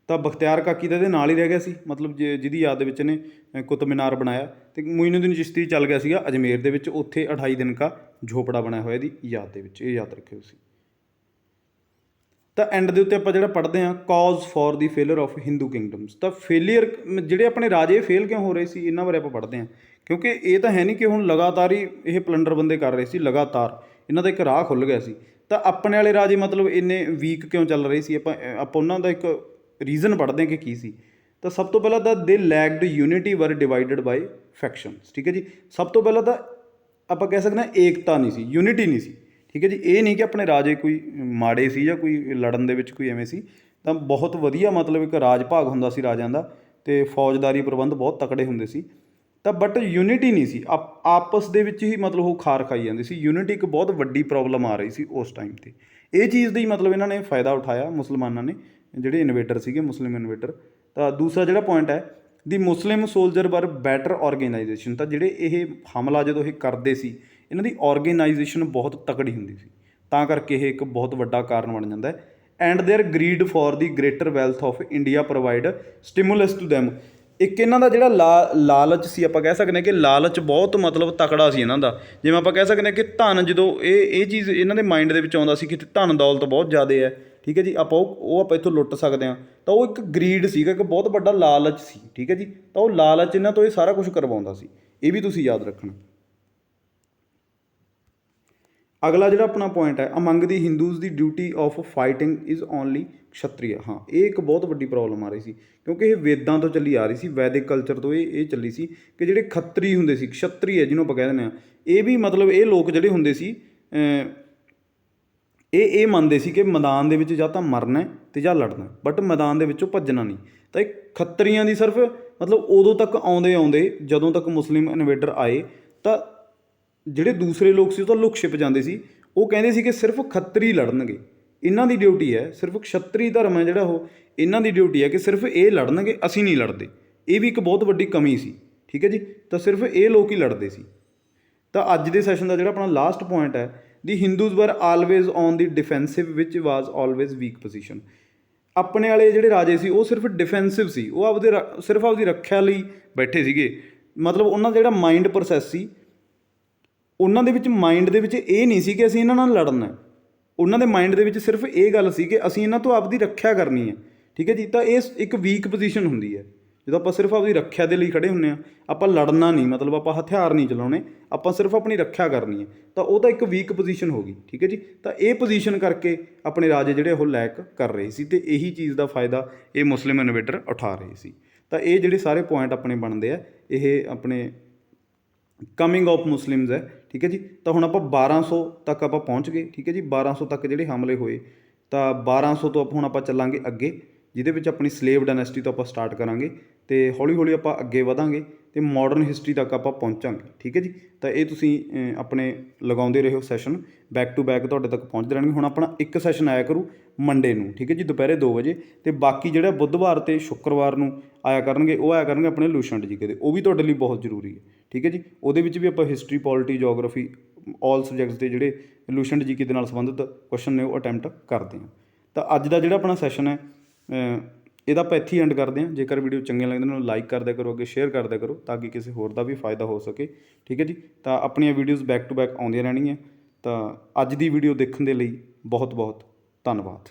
ਤਾਂ ਬਖਤਿਆਰ ਕਾਕੀ ਦਾ ਇਹਦੇ ਨਾਲ ਹੀ ਰਹਿ ਗਿਆ ਸੀ, ਮਤਲਬ ਜਿਹਦੀ ਯਾਦ ਦੇ ਵਿੱਚ ਨੇ ਕੁਤਬ ਮੀਨਾਰ ਬਣਾਇਆ। ਅਤੇ ਮੋਇਨੂਦੀਨ ਚਿਸ਼ਤੀ ਚੱਲ ਗਿਆ ਸੀਗਾ ਅਜਮੇਰ ਦੇ ਵਿੱਚ, ਉੱਥੇ 28 ਦਿਨ ਕਾ ਝੋਪੜਾ ਬਣਿਆ ਹੋਇਆ ਇਹਦੀ ਯਾਦ ਦੇ ਵਿੱਚ, ਇਹ ਯਾਦ ਰੱਖਿਓ ਤੁਸੀਂ। ਤਾਂ ਐਂਡ ਦੇ ਉੱਤੇ ਆਪਾਂ ਜਿਹੜਾ ਪੜ੍ਹਦੇ ਹਾਂ, cause for the failure of Hindu kingdoms. ਤਾਂ ਫੇਲੀਅਰ ਜਿਹੜੇ ਆਪਣੇ ਰਾਜੇ ਫੇਲ ਕਿਉਂ ਹੋ ਰਹੇ ਸੀ, ਇਹਨਾਂ ਬਾਰੇ ਆਪਾਂ ਪੜ੍ਹਦੇ ਹਾਂ। ਕਿਉਂਕਿ ਇਹ ਤਾਂ ਹੈ ਨਹੀਂ ਕਿ ਹੁਣ ਲਗਾਤਾਰ ਹੀ ਇਹ ਪਲੰਡਰ ਬੰਦੇ ਕਰ ਰਹੇ ਸੀ, ਲਗਾਤਾਰ ਇਹਨਾਂ ਦਾ ਇੱਕ ਰਾਹ ਖੁੱਲ੍ਹ ਗਿਆ ਸੀ। ਤਾਂ ਆਪਣੇ ਵਾਲੇ ਰਾਜੇ ਮਤਲਬ ਇੰਨੇ ਵੀਕ ਕਿਉਂ ਚੱਲ ਰਹੇ ਸੀ, ਆਪਾਂ ਉਹਨਾਂ ਦਾ ਇੱਕ ਰੀਜ਼ਨ ਪੜ੍ਹਦੇ ਹਾਂ ਕਿ ਕੀ ਸੀ। ਤਾਂ ਸਭ ਤੋਂ ਪਹਿਲਾਂ ਤਾਂ ਦੇ ਲੈਗਡ ਯੂਨਿਟੀ ਵਰ ਡਿਵਾਈਡਡ ਬਾਈ ਫੈਕਸ਼ਨਸ, ਠੀਕ ਹੈ ਜੀ। ਸਭ ਤੋਂ ਪਹਿਲਾਂ ਤਾਂ ਆਪਾਂ ਕਹਿ ਸਕਦੇ ਹਾਂ ਏਕਤਾ ਨਹੀਂ ਸੀ, ਯੂਨਿਟੀ ਨਹੀਂ ਸੀ, ਠੀਕ ਹੈ ਜੀ। ਇਹ ਨਹੀਂ ਕਿ ਆਪਣੇ ਰਾਜੇ ਕੋਈ ਮਾੜੇ ਸੀ ਜਾਂ ਕੋਈ ਲੜਨ ਦੇ ਵਿੱਚ ਕੋਈ ਐਵੇਂ ਸੀ, ਤਾਂ ਬਹੁਤ ਵਧੀਆ ਮਤਲਬ ਇੱਕ ਰਾਜ ਭਾਗ ਹੁੰਦਾ ਸੀ ਰਾਜਿਆਂ ਦਾ, ਅਤੇ ਫੌਜਦਾਰੀ ਪ੍ਰਬੰਧ ਬਹੁਤ ਤਕੜੇ ਹੁੰਦੇ ਸੀ। ਤਾਂ ਬਟ ਯੂਨਿਟੀ ਨਹੀਂ ਸੀ, ਆਪਸ ਦੇ ਵਿੱਚ ਹੀ ਮਤਲਬ ਉਹ ਖਾਰ ਖਾਈ ਜਾਂਦੀ ਸੀ। ਯੂਨਿਟੀ ਇੱਕ ਬਹੁਤ ਵੱਡੀ ਪ੍ਰੋਬਲਮ ਆ ਰਹੀ ਸੀ ਉਸ ਟਾਈਮ 'ਤੇ। ਇਹ ਚੀਜ਼ ਦੀ ਮਤਲਬ ਇਹਨਾਂ ਨੇ ਫਾਇਦਾ ਉਠਾਇਆ, ਮੁਸਲਮਾਨਾਂ ਨੇ, ਜਿਹੜੇ ਇਨਵੇਟਰ ਸੀਗੇ ਮੁਸਲਿਮ ਇਨਵੇਟਰ। ਤਾਂ ਦੂਸਰਾ ਜਿਹੜਾ ਪੁਆਇੰਟ ਹੈ, ਦੀ ਮੁਸਲਿਮ ਸੋਲਜਰ ਵਰ ਬੈਟਰ ਔਰਗੇਨਾਈਜੇਸ਼ਨ। ਤਾਂ ਜਿਹੜੇ ਇਹ ਹਮਲਾ ਜਦੋਂ ਇਹ ਕਰਦੇ ਸੀ, ਇਹਨਾਂ ਦੀ ਔਰਗੇਨਾਈਜੇਸ਼ਨ ਬਹੁਤ ਤਕੜੀ ਹੁੰਦੀ ਸੀ, ਤਾਂ ਕਰਕੇ ਇਹ ਇੱਕ ਬਹੁਤ ਵੱਡਾ ਕਾਰਨ ਬਣ ਜਾਂਦਾ ਹੈ। And their greed for the greater wealth of India provide stimulus to them. ਇੱਕ ਇਹਨਾਂ ਦਾ ਜਿਹੜਾ ਲਾਲਚ ਸੀ, ਆਪਾਂ ਕਹਿ ਸਕਦੇ ਹਾਂ ਕਿ ਲਾਲਚ ਬਹੁਤ ਮਤਲਬ ਤਕੜਾ ਸੀ ਇਹਨਾਂ ਦਾ। ਜਿਵੇਂ ਆਪਾਂ ਕਹਿ ਸਕਦੇ ਹਾਂ ਕਿ ਧਨ, ਜਦੋਂ ਇਹ ਚੀਜ਼ ਇਹਨਾਂ ਦੇ ਮਾਈਂਡ ਦੇ ਵਿੱਚ ਆਉਂਦਾ ਸੀ ਕਿ ਧਨ ਦੌਲਤ ਬਹੁਤ ਜ਼ਿਆਦਾ ਹੈ, ਠੀਕ ਹੈ ਜੀ, ਆਪਾਂ ਆਪਾਂ ਇੱਥੋਂ ਲੁੱਟ ਸਕਦੇ ਹਾਂ। ਤਾਂ ਉਹ ਇੱਕ ਗਰੀਡ ਸੀਗਾ, ਇੱਕ ਬਹੁਤ ਵੱਡਾ ਲਾਲਚ ਸੀ, ਠੀਕ ਹੈ ਜੀ। ਤਾਂ ਉਹ ਲਾਲਚ ਇਹਨਾਂ ਤੋਂ ਇਹ ਸਾਰਾ ਕੁਝ ਕਰਵਾਉਂਦਾ ਸੀ, ਇਹ ਵੀ ਤੁਸੀਂ ਯਾਦ ਰੱਖਣਾ। ਅਗਲਾ ਜਿਹੜਾ ਆਪਣਾ ਪੁਆਇੰਟ ਹੈ, among the Hindus the duty of fighting is only Kshatriya. ਹਾਂ, ਇਹ ਇੱਕ ਬਹੁਤ ਵੱਡੀ ਪ੍ਰੋਬਲਮ ਆ ਰਹੀ ਸੀ, ਕਿਉਂਕਿ ਇਹ ਵੇਦਾਂ ਤੋਂ ਚੱਲੀ ਆ ਰਹੀ ਸੀ, ਵੈਦਿਕ ਕਲਚਰ ਤੋਂ ਇਹ ਚੱਲੀ ਸੀ ਕਿ ਜਿਹੜੇ ਖੱਤਰੀ ਹੁੰਦੇ ਸੀ, ਕਸ਼ਤਰੀ ਹੈ ਜਿਹਨੂੰ ਆਪਾਂ ਕਹਿ ਦਿੰਦੇ ਹਾਂ, ਇਹ ਵੀ ਮਤਲਬ ਇਹ ਲੋਕ ਜਿਹੜੇ ਹੁੰਦੇ ਸੀ ਇਹ ਮੰਨਦੇ ਸੀ ਕਿ ਮੈਦਾਨ ਦੇ ਵਿੱਚ ਜਾਂ ਤਾਂ ਮਰਨਾ ਹੈ ਤੇ ਜਾਂ ਲੜਨਾ, ਬਟ ਮੈਦਾਨ ਦੇ ਵਿੱਚੋਂ ਭੱਜਣਾ ਨਹੀਂ। ਤਾਂ ਇਹ ਖੱਤਰੀਆਂ ਦੀ ਸਿਰਫ ਮਤਲਬ ਉਦੋਂ ਤੱਕ ਆਉਂਦੇ ਜਦੋਂ ਤੱਕ ਮੁਸਲਿਮ ਇਨਵੇਡਰ ਆਏ, ਤਾਂ ਜਿਹੜੇ ਦੂਸਰੇ ਲੋਕ ਸੀ ਉਹ ਤਾਂ ਲੁਕ ਛਿਪ ਜਾਂਦੇ ਸੀ। ਉਹ ਕਹਿੰਦੇ ਸੀ ਕਿ ਸਿਰਫ ਖੱਤਰੀ ਲੜਨਗੇ, ਇਹਨਾਂ ਦੀ ਡਿਊਟੀ ਹੈ, ਸਿਰਫ ਖੱਤਰੀ ਧਰਮ ਹੈ ਜਿਹੜਾ ਉਹ, ਇਹਨਾਂ ਦੀ ਡਿਊਟੀ ਹੈ ਕਿ ਸਿਰਫ ਇਹ ਲੜਨਗੇ, ਅਸੀਂ ਨਹੀਂ ਲੜਦੇ। ਇਹ ਵੀ ਇੱਕ ਬਹੁਤ ਵੱਡੀ ਕਮੀ ਸੀ, ਠੀਕ ਹੈ ਜੀ। ਤਾਂ ਸਿਰਫ ਇਹ ਲੋਕ ਹੀ ਲੜਦੇ ਸੀ। ਤਾਂ ਅੱਜ ਦੇ ਸੈਸ਼ਨ ਦਾ ਜਿਹੜਾ ਆਪਣਾ ਲਾਸਟ ਪੁਆਇੰਟ ਹੈ, the Hindus were always on the defensive ਵਿਚ ਵਾਜ਼ ਆਲਵੇਜ਼ ਵੀਕ ਪੋਜੀਸ਼ਨ। ਆਪਣੇ ਵਾਲੇ ਜਿਹੜੇ ਰਾਜੇ ਸੀ ਉਹ ਸਿਰਫ ਡਿਫੈਂਸਿਵ ਸੀ, ਉਹ ਸਿਰਫ ਆਪਦੀ ਰੱਖਿਆ ਲਈ ਬੈਠੇ ਸੀਗੇ। ਮਤਲਬ ਉਹਨਾਂ ਦਾ ਜਿਹੜਾ ਮਾਈਂਡ ਪ੍ਰੋਸੈਸ ਸੀ, ਉਹਨਾਂ ਦੇ ਵਿੱਚ ਮਾਈਂਡ ਦੇ ਵਿੱਚ ਇਹ ਨਹੀਂ ਸੀ ਕਿ ਅਸੀਂ ਇਹਨਾਂ ਨਾਲ ਲੜਨਾ। ਉਹਨਾਂ ਦੇ ਮਾਈਂਡ ਦੇ ਵਿੱਚ ਸਿਰਫ ਇਹ ਗੱਲ ਸੀ ਕਿ ਅਸੀਂ ਇਹਨਾਂ ਤੋਂ ਆਪਦੀ ਰੱਖਿਆ ਕਰਨੀ ਹੈ, ਠੀਕ ਹੈ ਜੀ। ਤਾਂ ਇਹ ਇੱਕ ਵੀਕ ਪੋਜੀਸ਼ਨ ਹੁੰਦੀ ਹੈ ਜਦੋਂ ਆਪਾਂ ਸਿਰਫ ਆਪਦੀ ਰੱਖਿਆ ਦੇ ਲਈ ਖੜ੍ਹੇ ਹੁੰਦੇ ਹਾਂ, ਆਪਾਂ ਲੜਨਾ ਨਹੀਂ, ਮਤਲਬ ਆਪਾਂ ਹਥਿਆਰ ਨਹੀਂ ਚਲਾਉਣੇ, ਆਪਾਂ ਸਿਰਫ ਆਪਣੀ ਰੱਖਿਆ ਕਰਨੀ ਹੈ। ਤਾਂ ਉਹ ਤਾਂ ਇੱਕ ਵੀਕ ਪੋਜੀਸ਼ਨ ਹੋ ਗਈ, ਠੀਕ ਹੈ ਜੀ। ਤਾਂ ਇਹ ਪੋਜੀਸ਼ਨ ਕਰਕੇ ਆਪਣੇ ਰਾਜੇ ਜਿਹੜੇ ਉਹ ਲੈਕ ਕਰ ਰਹੇ ਸੀ, ਅਤੇ ਇਹੀ ਚੀਜ਼ ਦਾ ਫਾਇਦਾ ਇਹ ਮੁਸਲਿਮ ਇਨਵੇਡਰ ਉਠਾ ਰਹੇ ਸੀ। ਤਾਂ ਇਹ ਜਿਹੜੇ ਸਾਰੇ ਪੁਆਇੰਟ ਆਪਣੇ ਬਣਦੇ ਆ, ਇਹ ਆਪਣੇ ਕਮਿੰਗ ਆਫ ਮੁਸਲਿਮਸ ਹੈ, ਠੀਕ ਹੈ ਜੀ। ਤਾਂ ਹੁਣ ਆਪਾਂ 1200 ਤੱਕ ਆਪਾਂ ਪਹੁੰਚ ਗਏ, ਠੀਕ ਹੈ ਜੀ। 1200 ਤੱਕ ਜਿਹੜੇ ਹਮਲੇ ਹੋਏ, ਤਾਂ 1200 ਤੋਂ ਹੁਣ ਆਪਾਂ ਚੱਲਾਂਗੇ ਅੱਗੇ, ਜਿਹਦੇ ਵਿੱਚ ਆਪਣੀ ਸਲੇਵ ਡਾਇਨੈਸਟੀ ਤੋਂ ਆਪਾਂ ਸਟਾਰਟ ਕਰਾਂਗੇ, ਅਤੇ ਹੌਲੀ ਹੌਲੀ ਆਪਾਂ ਅੱਗੇ ਵਧਾਂਗੇ ਅਤੇ ਮਾਡਰਨ ਹਿਸਟਰੀ ਤੱਕ ਆਪਾਂ ਪਹੁੰਚਾਂਗੇ, ਠੀਕ ਹੈ ਜੀ। ਤਾਂ ਇਹ ਤੁਸੀਂ ਆਪਣੇ ਲਗਾਉਂਦੇ ਰਹੋ ਸੈਸ਼ਨ, ਬੈਕ ਟੂ ਬੈਕ ਤੁਹਾਡੇ ਤੱਕ ਪਹੁੰਚਦੇ ਰਹਿਣਗੇ। ਹੁਣ ਆਪਣਾ ਇੱਕ ਸੈਸ਼ਨ ਆਇਆ ਕਰੂ ਮੰਡੇ ਨੂੰ, ਠੀਕ ਹੈ ਜੀ, ਦੁਪਹਿਰੇ 2 ਵਜੇ, ਅਤੇ ਬਾਕੀ ਜਿਹੜਾ ਬੁੱਧਵਾਰ ਅਤੇ ਸ਼ੁੱਕਰਵਾਰ ਨੂੰ ਆਇਆ ਕਰਨਗੇ, ਉਹ ਆਇਆ ਕਰਨਗੇ ਆਪਣੇ ਲੂਸੈਂਟ ਜੀਕੇ ਦੇ। ਉਹ ਵੀ ਤੁਹਾਡੇ ਲਈ ਬਹੁਤ ਜ਼ਰੂਰੀ ਹੈ, ਠੀਕ ਹੈ ਜੀ। ਉਹਦੇ ਵਿੱਚ ਵੀ ਆਪਾਂ ਹਿਸਟਰੀ, ਪੋਲਿਟੀ, ਜੋਗਰਾਫੀ, ਆਲ ਸਬਜੈਕਟਸ ਦੇ ਜਿਹੜੇ ਲੂਸੈਂਟ ਜੀਕੇ ਦੇ ਨਾਲ ਸੰਬੰਧਿਤ ਕੁਐਸਚਨ ਨੇ ਉਹ ਅਟੈਂਪਟ ਕਰਦੇ ਹਾਂ। ਤਾਂ ਅੱਜ ਦਾ ਜਿਹੜਾ ਆਪਣਾ ਸੈਸ਼ਨ ਹੈ, ਇਹਦਾ ਆਪਾਂ ਇੱਥੇ ਹੀ ਐਂਡ ਕਰਦੇ ਹਾਂ। ਜੇਕਰ ਵੀਡੀਓ ਚੰਗੀਆਂ ਲੱਗਦੀਆਂ ਉਹਨੂੰ ਲਾਈਕ ਕਰ ਦਿਆ ਕਰੋ, ਅੱਗੇ ਸ਼ੇਅਰ ਕਰ ਦਿਆ ਕਰੋ, ਤਾਂ ਕਿ ਕਿਸੇ ਹੋਰ ਦਾ ਵੀ ਫਾਇਦਾ ਹੋ ਸਕੇ, ਠੀਕ ਹੈ ਜੀ। ਤਾਂ ਆਪਣੀਆਂ ਵੀਡੀਓਜ਼ ਬੈਕ ਟੂ ਬੈਕ ਆਉਂਦੀਆਂ ਰਹਿਣਗੀਆਂ। ਤਾਂ ਅੱਜ ਦੀ ਵੀਡੀਓ ਦੇਖਣ ਦੇ ਲਈ ਬਹੁਤ ਬਹੁਤ ਧੰਨਵਾਦ।